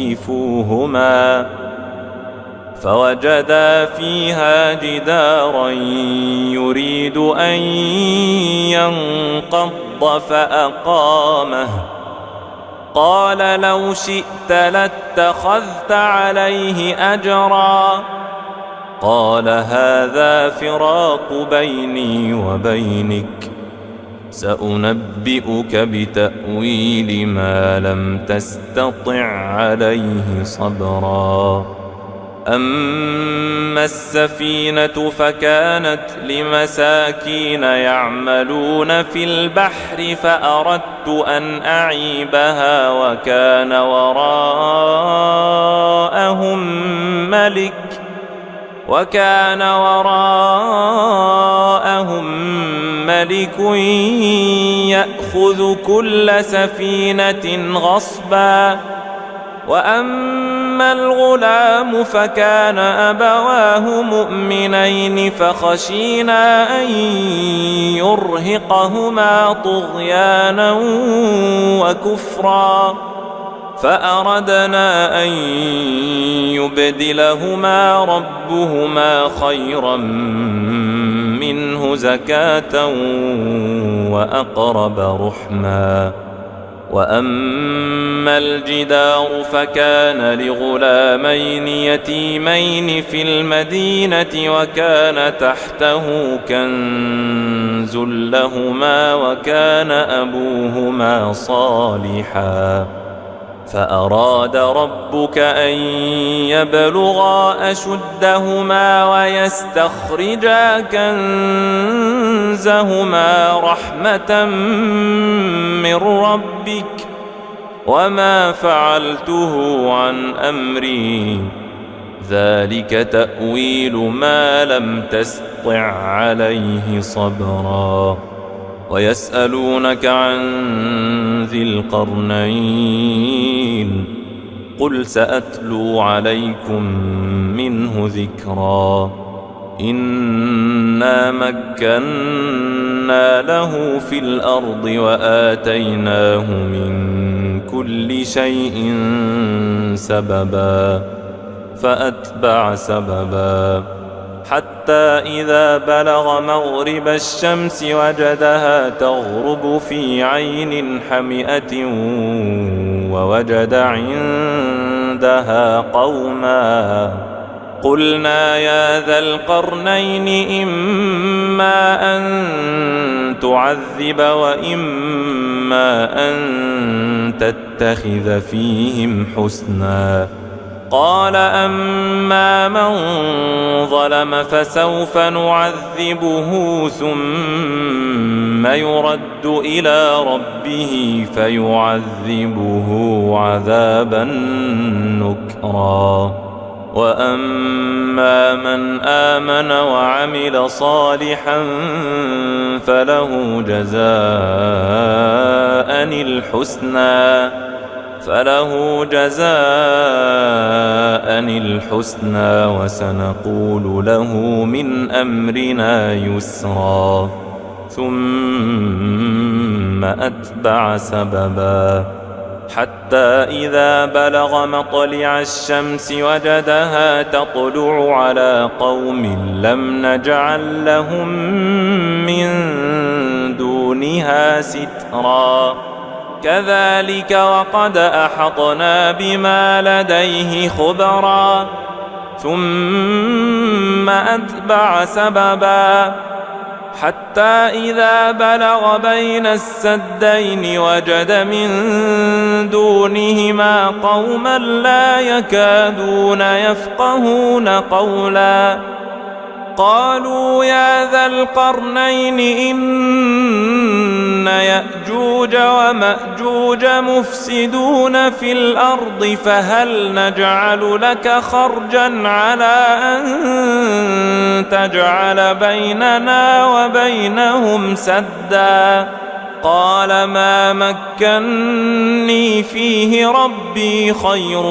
A: يضيفوهما فوجدا فيها جدارا يريد أن ينقض فأقامه قال لو شئت لاتخذت عليه أجرا قال هذا فراق بيني وبينك سأنبئك بتأويل ما لم تستطع عليه صبرا أما السفينة فكانت لمساكين يعملون في البحر فأردت أن أعيبها وكان وراءهم ملك يأخذ كل سفينة غصبا وأما الغلام فكان أبواه مؤمنين فخشينا أن يرهقهما طغيانا وكفرا فأردنا أن يبدلهما ربهما خيرا منه زكاة وأقرب رحما وأما الجدار فكان لغلامين يتيمين في المدينة وكان تحته كنز لهما وكان أبوهما صالحا فأراد ربك أن يبلغا أشدهما ويستخرجا كنزهما رحمة من ربك وما فعلته عن أمري ذلك تأويل ما لم تسطع عليه صبرا ويسألونك عن ذي القرنين قل سأتلو عليكم منه ذكرا إنا مكنا له في الأرض وآتيناه من كل شيء سببا فأتبع سببا حتى إذا بلغ مغرب الشمس وجدها تغرب في عين حمئة ووجد عندها قوما قلنا يا ذا القرنين إما أن تعذب وإما أن تتخذ فيهم حسنا قال أما من ظلم فسوف نعذبه ثم يرد إلى ربه فيعذبه عذابا نكرا وأما من آمن وعمل صالحا فله جزاء الحسنى وسنقول له من أمرنا يسرا ثم أتبع سببا حتى إذا بلغ مطلع الشمس وجدها تطلع على قوم لم نجعل لهم من دونها سترا كذلك وقد أحطنا بما لديه خبرا ثم أتبع سببا حتى إذا بلغ بين السدين وجد من دونهما قوما لا يكادون يفقهون قولا قالوا يا ذا القرنين إن يأجوج ومأجوج مفسدون في الأرض فهل نجعل لك خرجا على أن تجعل بيننا وبينهم سدا قال ما مكني فيه ربي خير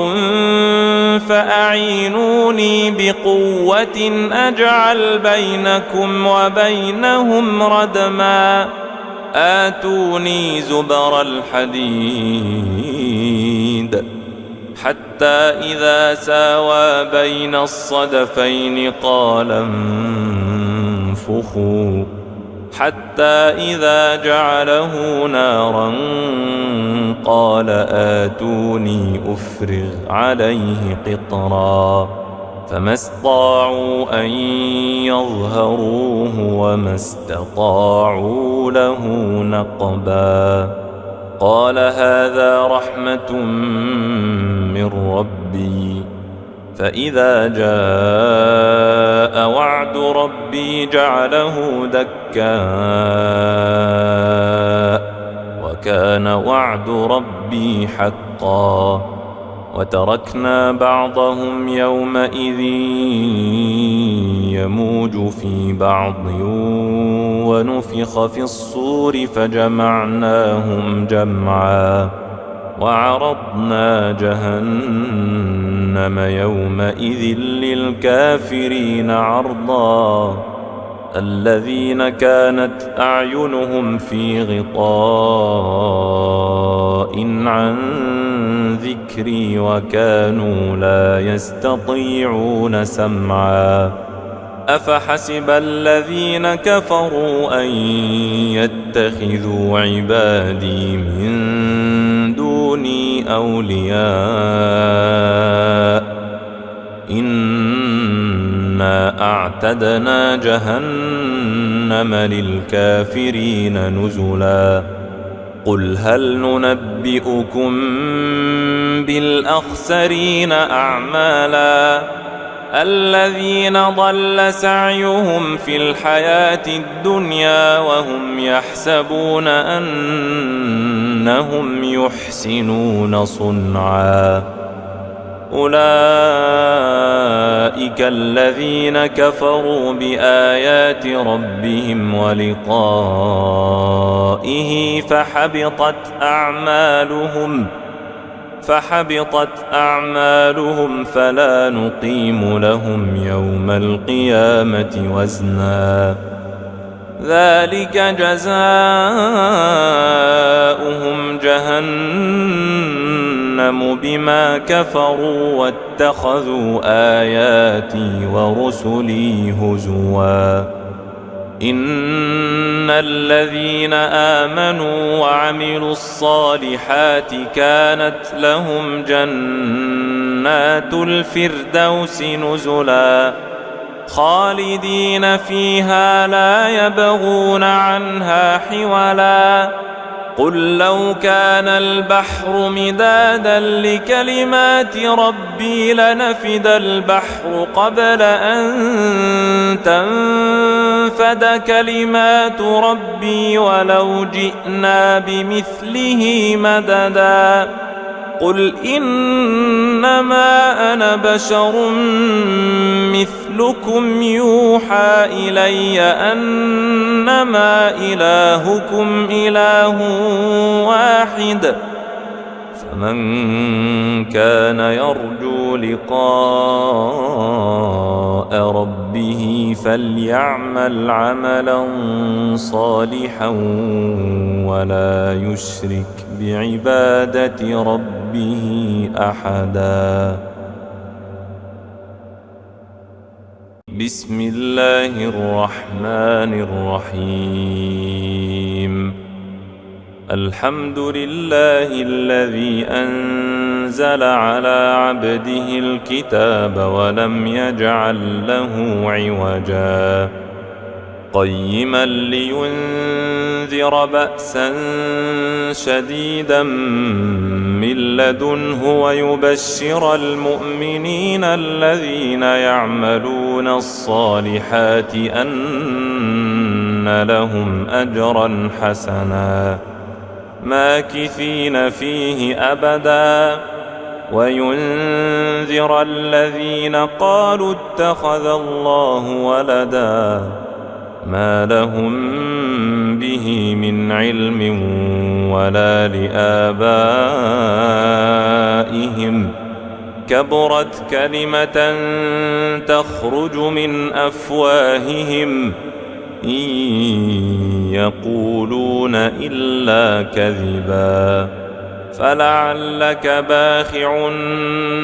A: فأعينوني بقوة أجعل بينكم وبينهم ردما آتوني زبر الحديد حتى إذا ساوى بين الصدفين قال انفخوا حتى إذا جعله نارا قال آتوني أفرغ عليه قطرا فما استطاعوا أن يظهروه وما استطاعوا له نقبا. قال هذا رحمة من ربي فإذا جاء وعد ربي جعله دكاء وكان وعد ربي حقا. وتركنا بعضهم يومئذ يموج في بعض ونفخ في الصور فجمعناهم جمعا وعرضنا جهنم يومئذ للكافرين عرضا. الذين كانت أعينهم في غطاء عن ذكري وكانوا لا يستطيعون سمعا. أفحسب الذين كفروا أن يتخذوا عبادي من دوني أولياء إنا أعتدنا جهنم للكافرين نزلا. قل هل ننبئكم بالأخسرين أعمالا الذين ضل سعيهم في الحياة الدنيا وهم يحسبون أنهم يحسنون صنعا. أولئك الذين كفروا بآيات ربهم ولقائه فحبطت أعمالهم فلا نقيم لهم يوم القيامة وزنا. ذلك جزاؤهم جهنم بما كفروا واتخذوا آياتي ورسلي هزوا. إن الذين آمنوا وعملوا الصالحات كانت لهم جنات الفردوس نزلا خالدين فيها لا يبغون عنها حولا. قل لو كان البحر مدادا لكلمات ربي لنفد البحر قبل أن تنفد كلمات ربي ولو جئنا بمثله مددا. قل إنما أنا بشر مثلكم يوحى إلي أنما إلهكم إله واحد فمن كان يرجو لقاء ربه فليعمل عملا صالحا ولا يشرك بعبادة ربه أحدا. بسم الله الرحمن الرحيم. الحمد لله الذي أنزل على عبده الكتاب ولم يجعل له عوجا قيما لينذر بأسا شديدا من لدنه ويبشر المؤمنين الذين يعملون الصالحات أن لهم أجرا حسنا ماكثين فيه أبدا وينذر الذين قالوا اتخذ الله ولدا ما لهم به من علم ولا لآبائهم كبرت كلمة تخرج من أفواههم إن يقولون إلا كذبا فلعلك باخع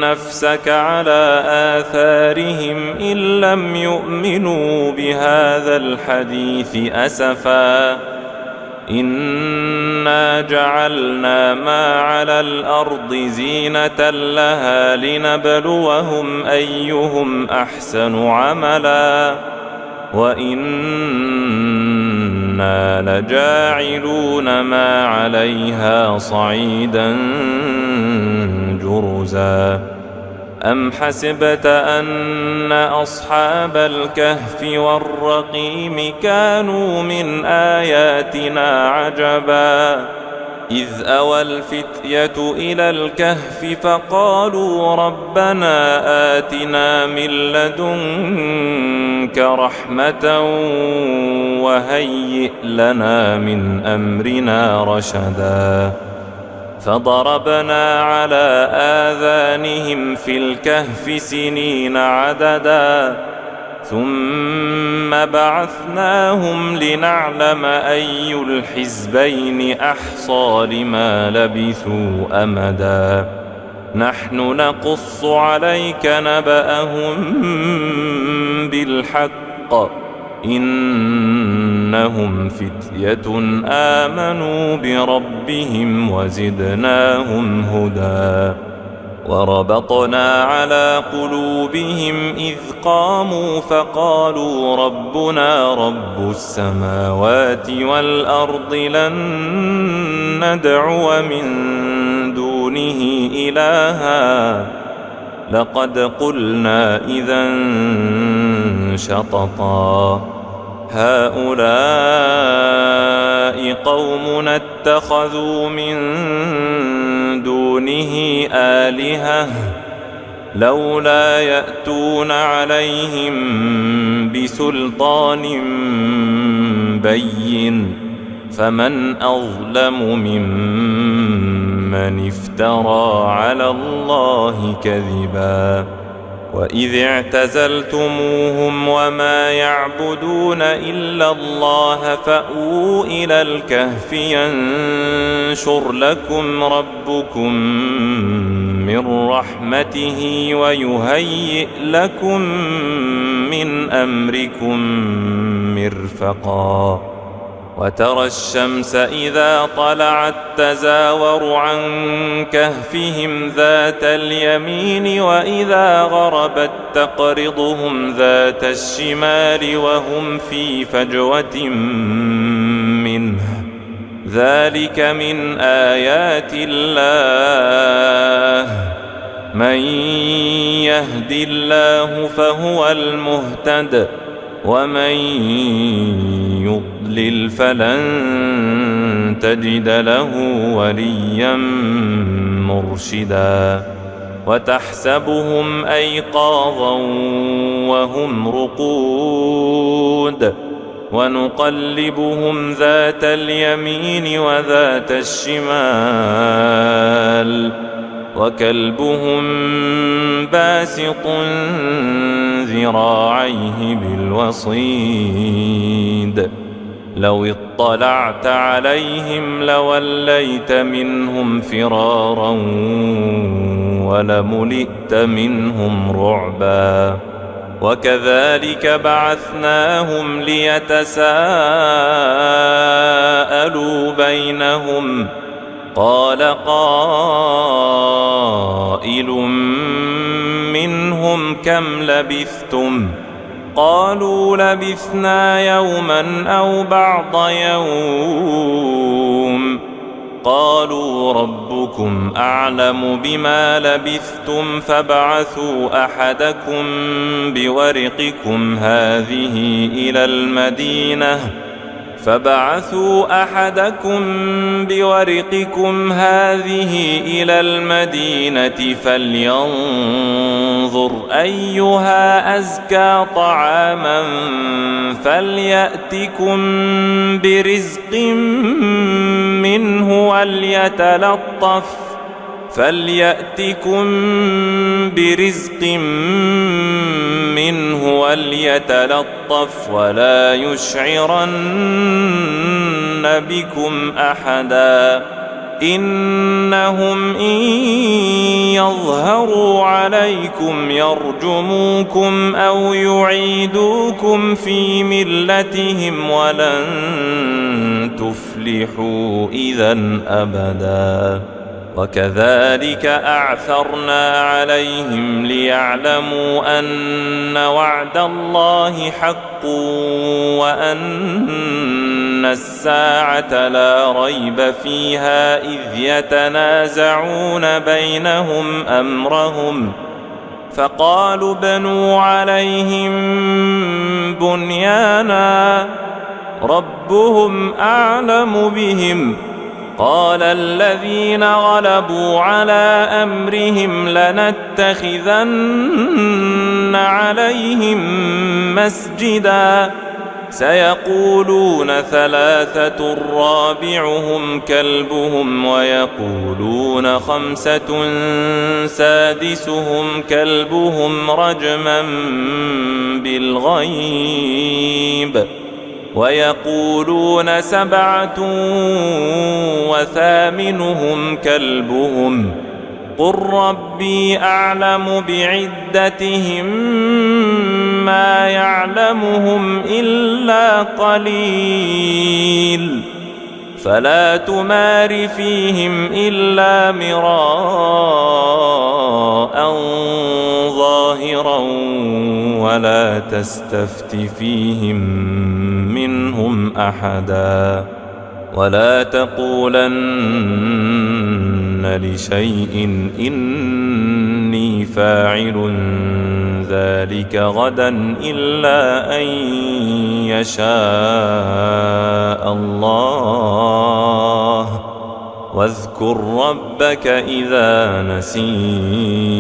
A: نفسك على آثارهم إن لم يؤمنوا بهذا الحديث أسفا إنا جعلنا ما على الأرض زينة لها لنبلوهم أيهم أحسن عملا وإنا لجاعلون ما عليها صعيدا جرزا أم حسبت أن أصحاب الكهف والرقيم كانوا من آياتنا عجبا إذ أوى الفتية إلى الكهف فقالوا ربنا آتنا من لدنك رحمة وهيئ لنا من أمرنا رشدا فضربنا على آذانهم في الكهف سنين عددا ثم بعثناهم لنعلم أي الحزبين أحصى لما لبثوا أمدا نحن نقص عليك نبأهم بالحق إنهم فتية آمنوا بربهم وزدناهم هدى وربطنا على قلوبهم إذ قاموا فقالوا ربنا رب السماوات والأرض لن ندعو من دونه إلها لقد قلنا إذا شططا هؤلاء قومنا اتخذوا من دونه آلهة لولا يأتون عليهم بسلطان بين فمن أظلم ممن افترى على الله كذبا وإذ اعتزلتموهم وما يعبدون إلا الله فأووا إلى الكهف ينشر لكم ربكم من رحمته ويهيئ لكم من أمركم مرفقا وترى الشمس إذا طلعت تزاور عن كهفهم ذات اليمين وإذا غربت تقرضهم ذات الشمال وهم في فجوة منه ذلك من آيات الله من يهد الله فهو المهتد ومن يضلل فلن تجد له وليا مرشدا وتحسبهم أيقاظا وهم رقود ونقلبهم ذات اليمين وذات الشمال وكلبهم باسط ذراعيه بالوصيد لو اطلعت عليهم لوليت منهم فرارا ولملئت منهم رعبا وكذلك بعثناهم ليتساءلوا بينهم قال قائل منهم كم لبثتم قالوا لبثنا يوما أو بعض يوم قالوا ربكم أعلم بما لبثتم فابعثوا أحدكم بورقكم هذه إلى المدينة فلينظر أيها أزكى طعاما فليأتكم برزق منه وليتلطف ولا يشعرن بكم أحدا إنهم إن يظهروا عليكم يرجموكم أو يعيدوكم في ملتهم ولن تفلحوا إذا أبدا وكذلك أعثرنا عليهم ليعلموا أن وعد الله حق وأن الساعة لا ريب فيها إذ يتنازعون بينهم أمرهم فقالوا بنوا عليهم بنيانا ربهم أعلم بهم قال الذين غلبوا على أمرهم لنتخذن عليهم مسجدا سيقولون ثلاثة رابعهم كلبهم ويقولون خمسة سادسهم كلبهم رجما بالغيب ويقولون سبعة وثامنهم كلبهم قل ربي أعلم بعدتهم ما يعلمهم إلا قليل فلا تمار فيهم إلا مراء ظاهرا ولا تستفت فيهم منهم أحدا ولا تقولن لشيء إني فاعل ذلك غدا إلا أن يشاء الله واذكر ربك إذا نسيت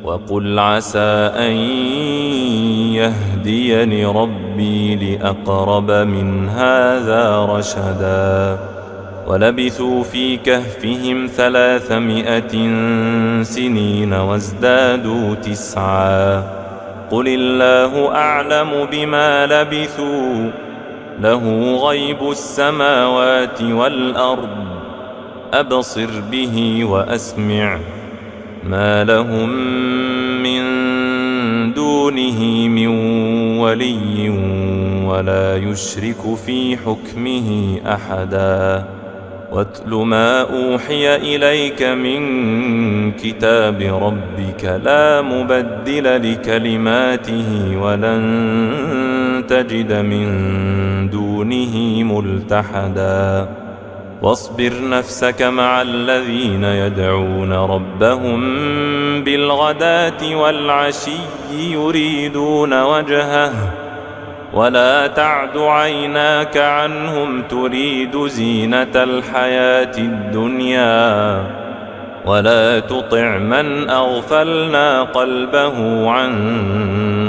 A: وقل عسى أن يهديني ربي لأقرب من هذا رشدا ولبثوا في كهفهم 300 سنين وازدادوا 9 قل الله أعلم بما لبثوا له غيب السماوات والأرض أبصر به وأسمع ما لهم من دونه من ولي ولا يشرك في حكمه أحدا واتل ما أوحي إليك من كتاب ربك لا مبدل لكلماته ولن تجد من دونه ملتحدا واصبر نفسك مع الذين يدعون ربهم بالغداة والعشي يريدون وجهه ولا تعد عيناك عنهم تريد زينة الحياة الدنيا ولا تطع من أغفلنا قلبه عن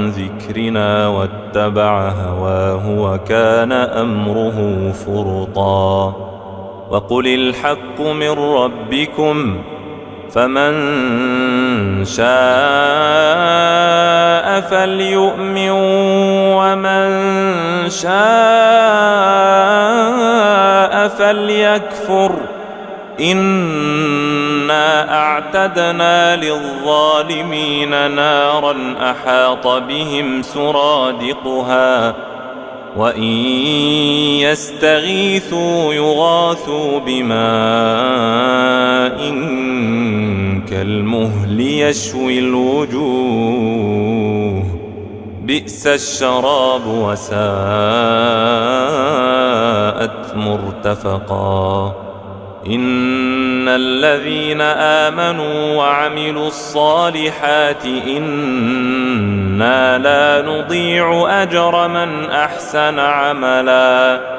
A: ذكرنا واتبع هواه وكان أمره فرطا وقل الحق من ربكم فمن شاء فليؤمن ومن شاء فليكفر إنا أعتدنا للظالمين نارا أحاط بهم سرادقها وإن يستغيثوا يغاثوا بماء كالمهل يشوي الوجوه بئس الشراب وساءت مرتفقا إن الذين آمنوا وعملوا الصالحات إنا لا نضيع أجر من أحسن عملا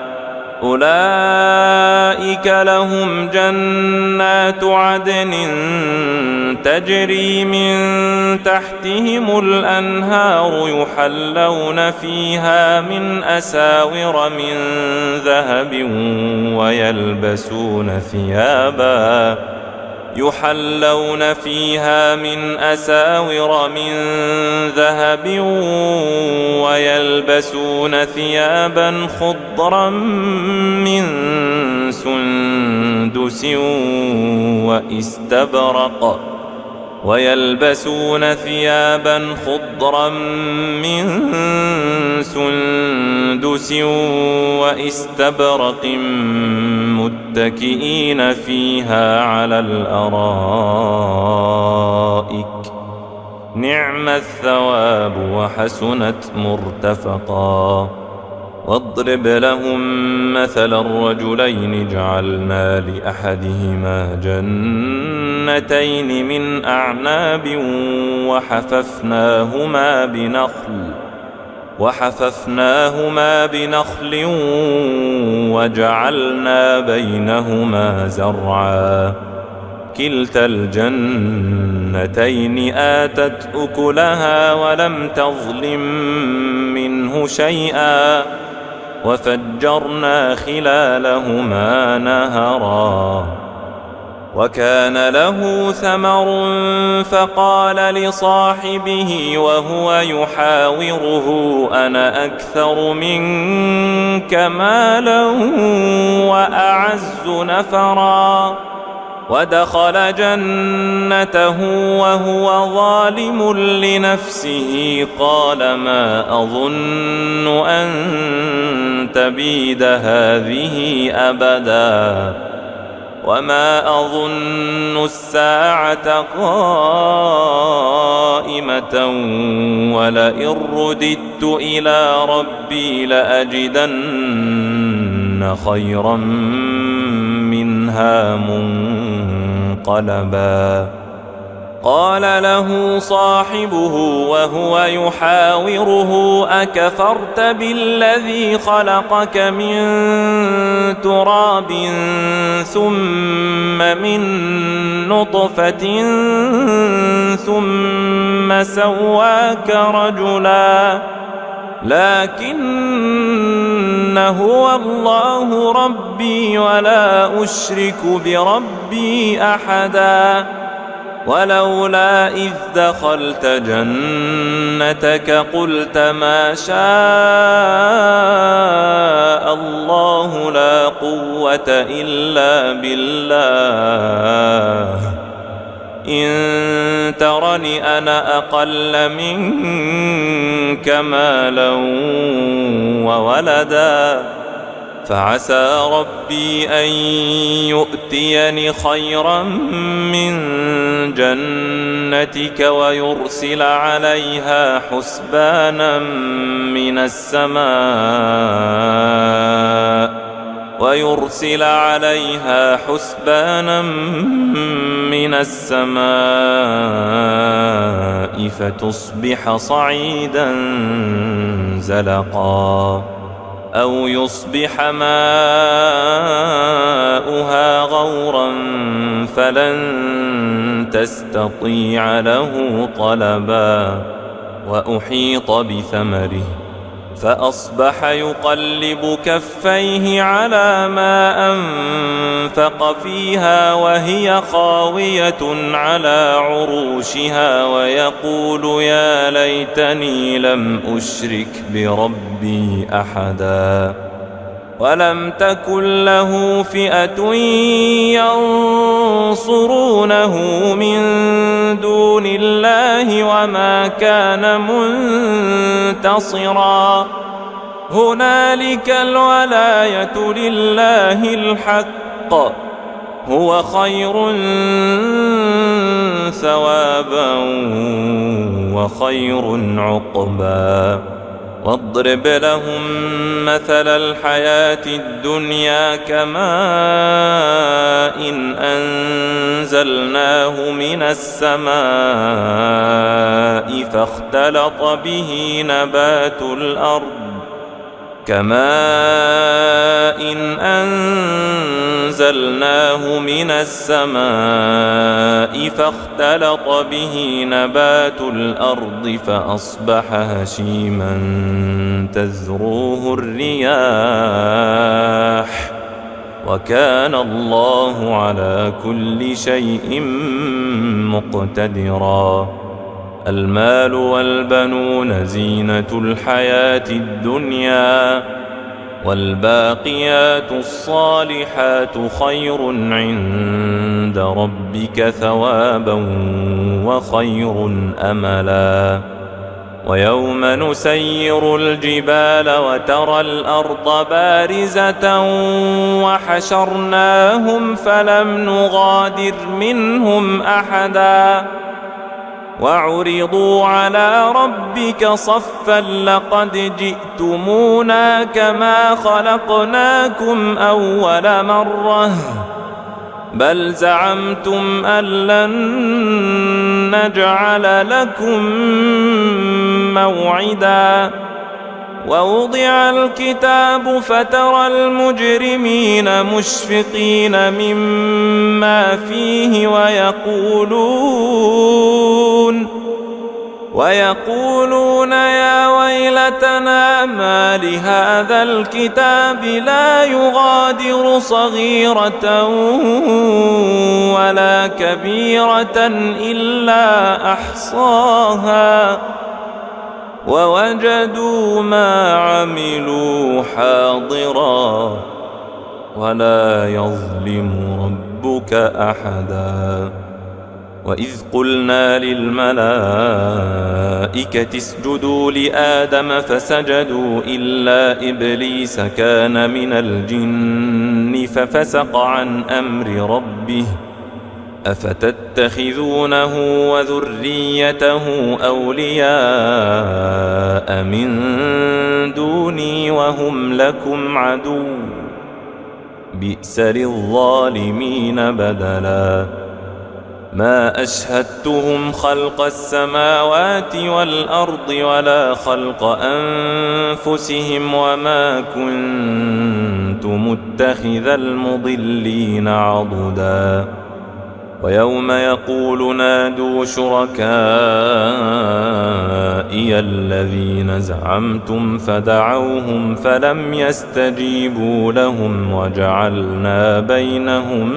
A: أولئك لهم جنات عدن تجري من تحتهم الأنهار يحلون فيها من أساور من ذهب يحلون فيها من أساور من ذهب ويلبسون ثيابا خضرا من سندس سندس واستبرق ويلبسون ثيابا خضرا من سندس واستبرق متكئين فيها على الأرائك نعم الثواب وحسنت مرتفقا. واضرب لهم مثلا الرجلين جعلنا لأحدهما جنتين من أعناب وحففناهما بنخل وجعلنا بينهما زرعا كلتا الجنتين آتت أكلها ولم تظلم منه شيئا وفجرنا خلالهما نهرا. وكان له ثمر فقال لصاحبه وهو يحاوره أنا أكثر منك مالا وأعز نفرا. ودخل جنته وهو ظالم لنفسه قال ما أظن أن تبيد هذه أبدا وما أظن الساعة قائمة ولئن رددت إلى ربي لأجدن خيرا منها منقلبا. قال له صاحبه وهو يحاوره أكفرت بالذي خلقك من تراب ثم من نطفة ثم سواك رجلا لكن هو الله ربي ولا أشرك بربي أحدا. ولولا إذ دخلت جنتك قلت ما شاء الله لا قوة إلا بالله إن ترني أنا أقل منك مالا وولدا فعسى ربي أن يؤتيني خيرا من جنتك ويرسل عليها حسبانا من السماء فتصبح صعيدا زلقا أو يصبح ماؤها غورا فلن تستطيع له طلبا. وأحيط بثمره فأصبح يقلب كفيه على ما أنفق فيها وهي خاوية على عروشها ويقول يا ليتني لم أشرك بربي أحدا. ولم تكن له فئة ينصرونه من دون الله وما كان منتصرا. هنالك الولاية لله الحق هو خير ثوابا وخير عقبا. واضرب لهم مثل الحياة الدنيا كماء إن أنزلناه من السماء فاختلط به نبات الأرض فأصبح هشيما تذروه الرياح وكان الله على كل شيء مقتدرا. المال والبنون زينة الحياة الدنيا والباقيات الصالحات خير عند ربك ثوابا وخير أملا. ويوم نسير الجبال وترى الأرض بارزة وحشرناهم فلم نغادر منهم أحدا وعرضوا على ربك صفا لقد جئتمونا كما خلقناكم أول مرة بل زعمتم أن لن نجعل لكم موعدا. ووضع الكتاب فترى المجرمين مشفقين مما فيه ويقولون يا ويلتنا ما لهذا الكتاب لا يغادر صغيرة ولا كبيرة إلا أحصاها ووجدوا ما عملوا حاضرا ولا يظلم ربك أحدا. وإذ قلنا للملائكة اسجدوا لآدم فسجدوا إلا إبليس كان من الجن ففسق عن أمر ربه أفتتخذونه وذريته أولياء من دوني وهم لكم عدو بئس للظالمين بدلا. ما أشهدتهم خلق السماوات والأرض ولا خلق أنفسهم وما كنت متخذ المضلين عضدا. ويوم يقول نادوا شركائي الذين زعمتم فدعوهم فلم يستجيبوا لهم وجعلنا بينهم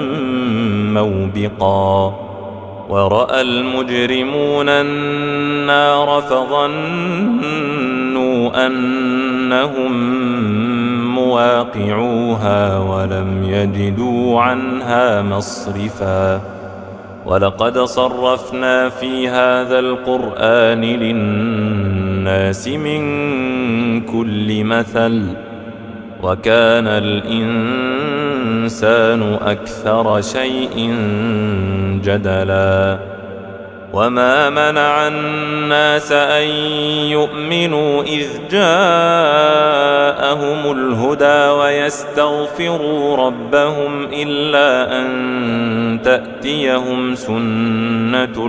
A: موبقا. ورأى المجرمون النار فظنوا أنهم مواقعوها ولم يجدوا عنها مصرفا. ولقد صرفنا في هذا القرآن للناس من كل مثل وكان الإنسان أكثر شيء جدلا. وما منع الناس أن يؤمنوا إذ جاءهم الهدى ويستغفروا ربهم إلا أن تأتيهم سنة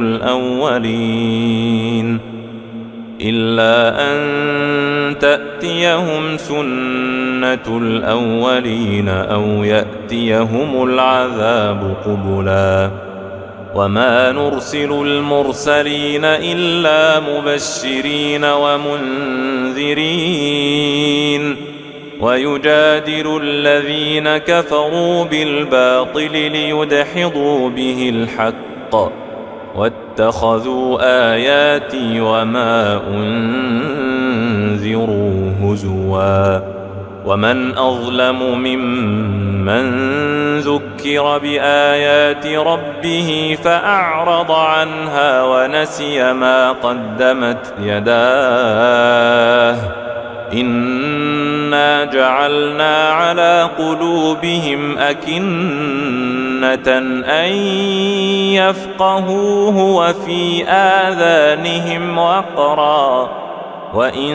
A: الأولين أو يأتيهم العذاب قبلا. وما نرسل المرسلين إلا مبشرين ومنذرين ويجادل الذين كفروا بالباطل ليدحضوا به الحق واتخذوا آياتي وما أنذروا هزوا. ومن أظلم ممن ذكر بآيات ربه فأعرض عنها ونسي ما قدمت يداه إنا جعلنا على قلوبهم أكنة أن يفقهوه وفي آذانهم وقرا وإن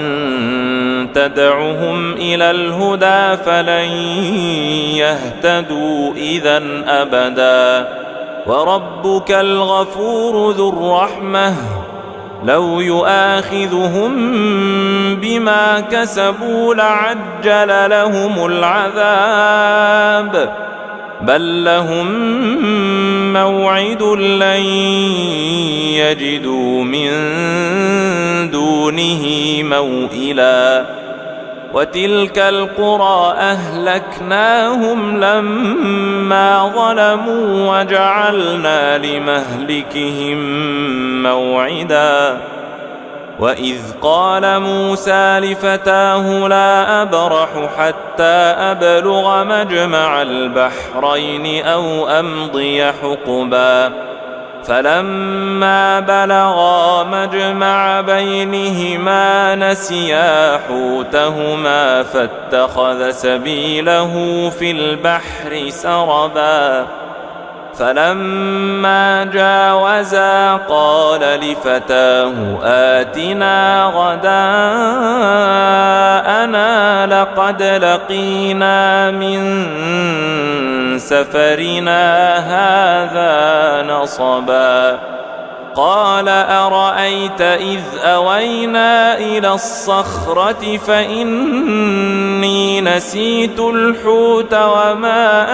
A: تدعهم إلى الهدى فلن يهتدوا إذا أبدا. وربك الغفور ذو الرحمة لو يؤاخذهم بما كسبوا لعجل لهم العذاب بل لهم موعد لن يجدوا من دونه موئلا. وتلك القرى أهلكناهم لما ظلموا وجعلنا لمهلكهم موعدا وإذ قال موسى لفتاه لا أبرح حتى أبلغ مجمع البحرين أو أمضي حقبا فلما بلغا مجمع بينهما نسيا حوتهما فاتخذ سبيله في البحر سربا فلما جاوزا قال لفتاه آتنا غداءنا لقد لقينا من سفرنا هذا نصبا قال أرأيت إذ أوينا إلى الصخرة فإني نسيت الحوت وما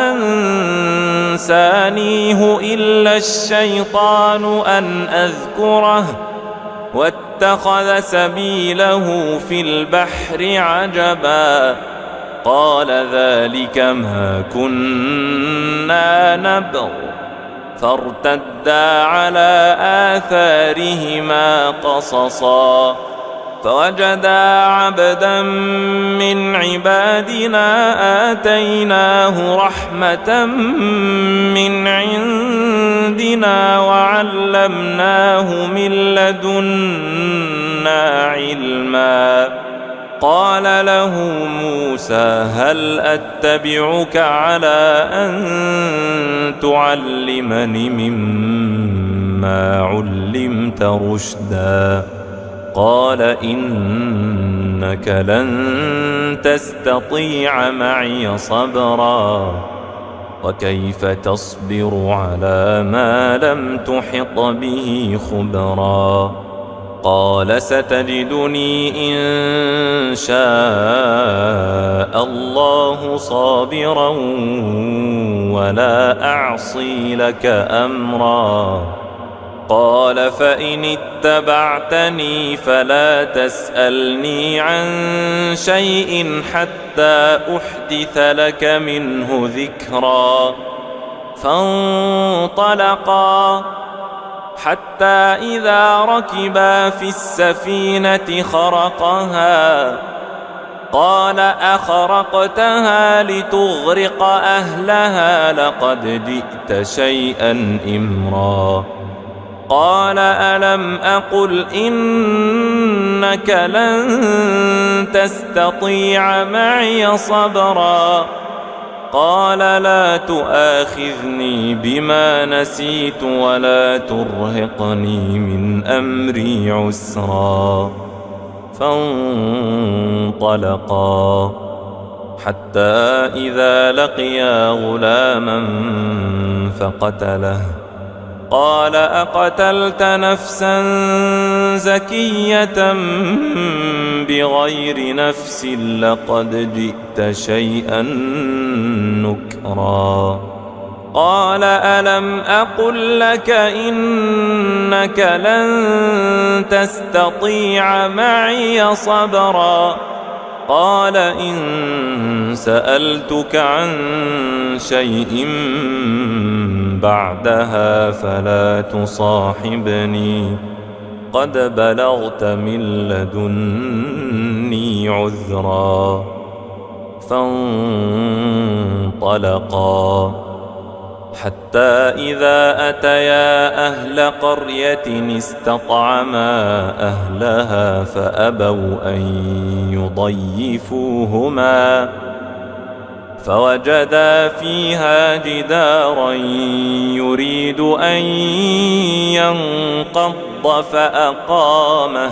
A: أنسانيه إلا الشيطان أن أذكره واتخذ سبيله في البحر عجبا قال ذلك ما كنا نبغ فارتدا على آثارهما قصصا فوجدا عبدا من عبادنا آتيناه رحمة من عندنا وعلمناه من لدنا علما قال له موسى هل أتبعك على أن تعلمني مما علمت رشدا قال إنك لن تستطيع معي صبرا وكيف تصبر على ما لم تحط به خبرا قال ستجدني إن شاء الله صابرا ولا أعصي لك أمرا قال فإن اتبعتني فلا تسألني عن شيء حتى أحدث لك منه ذكرا فانطلقا حتى إذا ركبا في السفينة خرقها قال أخرقتها لتغرق أهلها لقد جئت شيئا إمرا قال ألم أقل إنك لن تستطيع معي صبرا قال لا تؤاخذني بما نسيت ولا ترهقني من أمري عسرا فانطلقا حتى إذا لقيا غلاما فقتله قال أقتلت نفسا زكية بغير نفس لقد جئت شيئا نكرا قال ألم أقل لك إنك لن تستطيع معي صبرا قال إن سألتك عن شيء بعدها فلا تصاحبني قد بلغت من لدني عذرا فانطلقا حتى إذا أتيا أهل قرية استطعما أهلها فأبوا أن يضيفوهما فوجدا فيها جدارا يريد أن ينقض فأقامه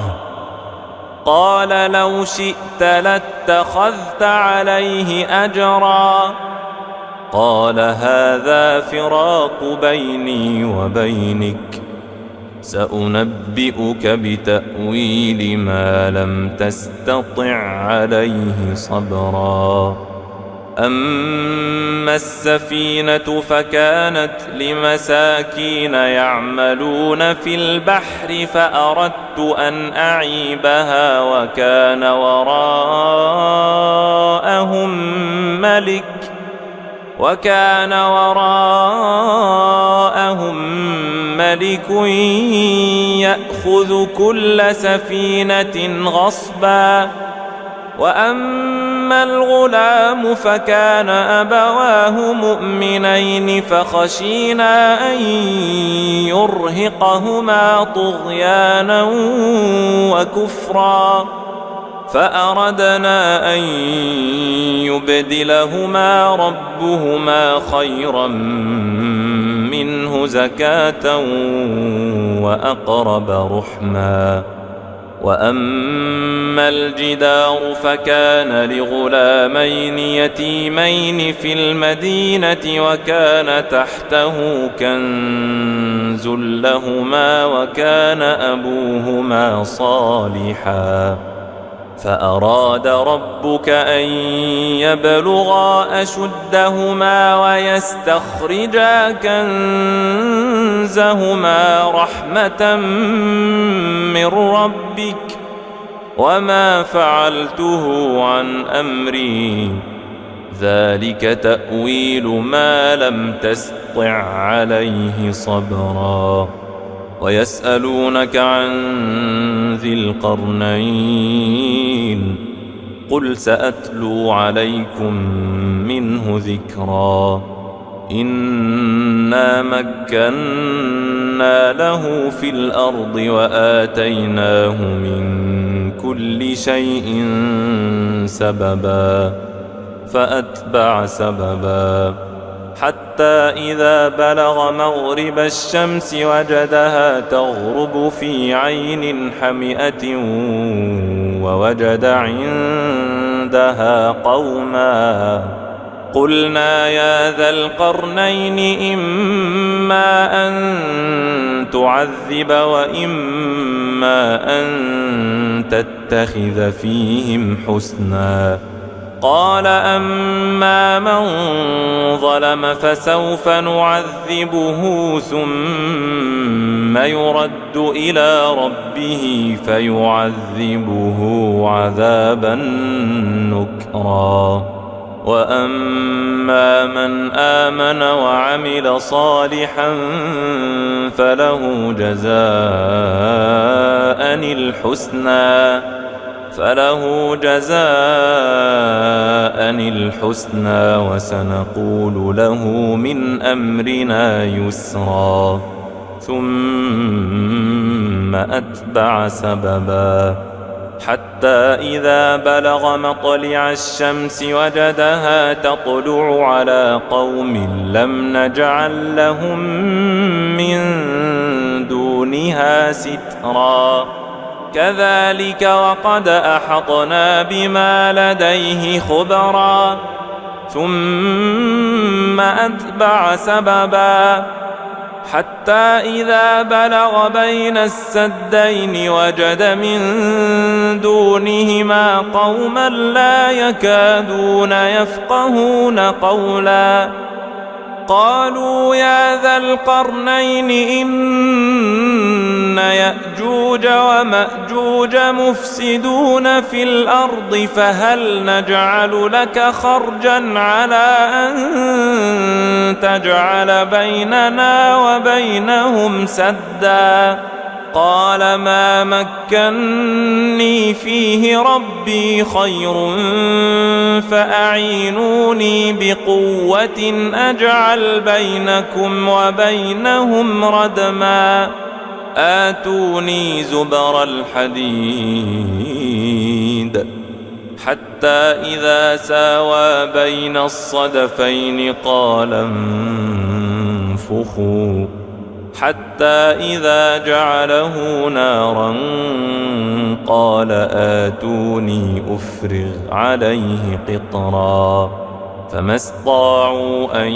A: قال لو شئت لاتخذت عليه أجرا قال هذا فراق بيني وبينك سأنبئك بتأويل ما لم تستطع عليه صبرا أما السفينة فكانت لمساكين يعملون في البحر فأردت أن أعيبها وكان وراءهم ملك يأخذ يأخذ كل سفينة غصبا. وأما الغلام فكان أبواه مؤمنين فخشينا أن يرهقهما طغيانا وكفرا، فأردنا أن يبدلهما ربهما خيرا منه زكاة وأقرب رحما. وأما الجدار فكان لغلامين يتيمين في المدينة وكان تحته كنز لهما وكان أبوهما صالحا، فأراد ربك أن يبلغا أشدهما ويستخرجا كنزهما رحمة من ربك، وما فعلته عن أمري، ذلك تأويل ما لم تسطع عليه صبرا. ويسألونك عن ذي القرنين، قل سأتلو عليكم منه ذكرا. إنا مكنا له في الأرض وآتيناه من كل شيء سببا، فأتبع سببا حتى إذا بلغ مغرب الشمس وجدها تغرب في عين حمئة ووجد عندها قوما، قلنا يا ذا القرنين إما أن تعذب وإما أن تتخذ فيهم حسنا. قال أما من ظلم فسوف نعذبه ثم يرد إلى ربه فيعذبه عذابا نكرا. وأما من آمن وعمل صالحا فله جزاء الحسنى وسنقول له من أمرنا يسرا. ثم أتبع سببا حتى إذا بلغ مطلع الشمس وجدها تطلع على قوم لم نجعل لهم من دونها سترا، كذلك وقد أحطنا بما لديه خبرا. ثم أتبع سببا حتى إذا بلغ بين السدين وجد من دونهما قوما لا يكادون يفقهون قولا. قالوا يا ذا القرنين إن يأجوج ومأجوج مفسدون في الأرض فهل نجعل لك خرجا على أن تجعل بيننا وبينهم سدا؟ قال ما مكني فيه ربي خير فأعينوني بقوة أجعل بينكم وبينهم ردما. آتوني زبر الحديد حتى إذا ساوى بين الصدفين قال انفخوا، حتى إذا جعله نارا قال آتوني أفرغ عليه قطرا، فما استطاعوا أن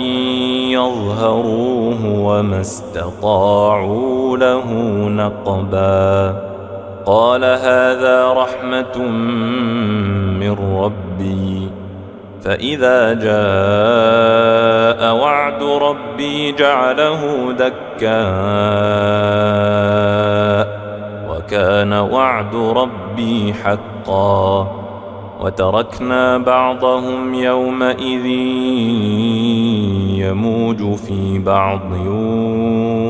A: يظهروه وما استطاعوا له نقبا. قال هذا رحمة من ربي، فإذا جاء وعد ربي جعله دكا وكان وعد ربي حقا. وتركنا بعضهم يومئذ يموج في بعض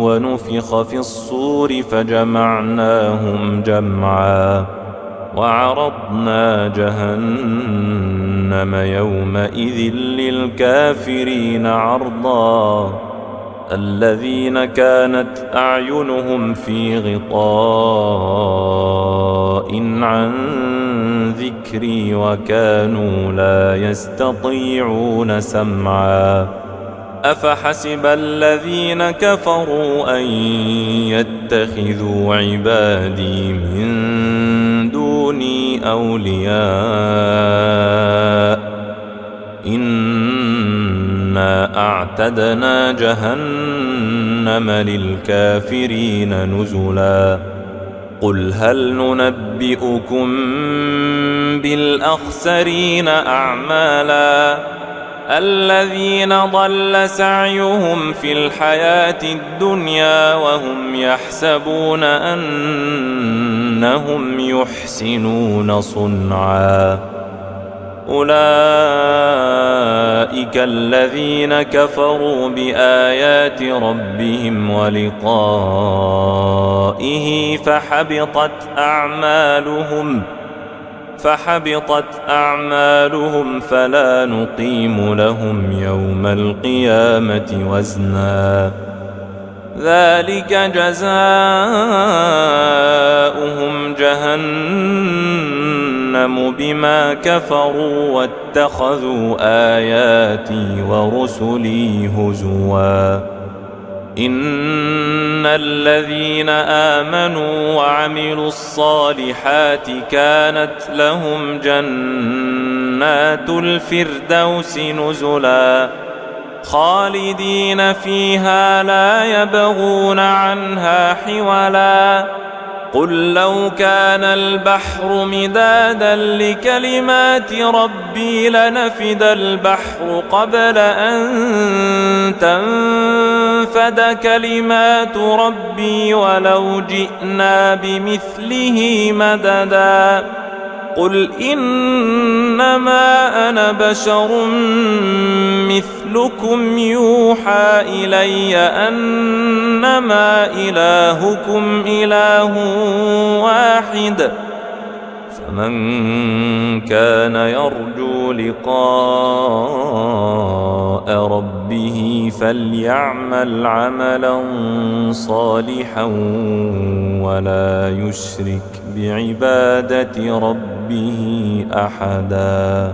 A: ونفخ في الصور فجمعناهم جمعا وعرضنا جهنم يومئذ للكافرين عرضا الذين كانت أعينهم في غطاء عن ذكري وكانوا لا يستطيعون سمعا أفحسب الذين كفروا أن يتخذوا عبادي من دوني أولياء إنا أعتدنا جهنم للكافرين نزلا قل هل ننبئكم بالأخسرين أعمالا الذين ضل سعيهم في الحياة الدنيا وهم يحسبون أنهم يحسنون صنعا أولئك الذين كفروا بآيات ربهم ولقائه فحبطت أعمالهم فلا نقيم لهم يوم القيامة وزنا ذلك جزاؤهم جهنم بما كفروا واتخذوا آياتي ورسلي هزوا إن الذين آمنوا وعملوا الصالحات كانت لهم جنات الفردوس نزلا خالدين فيها لا يبغون عنها حولا قل لو كان البحر مدادا لكلمات ربي لنفد البحر قبل أن تنفد كلمات ربي ولو جئنا بمثله مددا قل إنما أنا بشر مثلكم يوحى إلي أنما إلهكم إله واحد فمن كان يرجو لقاء ربه فليعمل عملا صالحا ولا يشرك بعبادة ربه أحدا.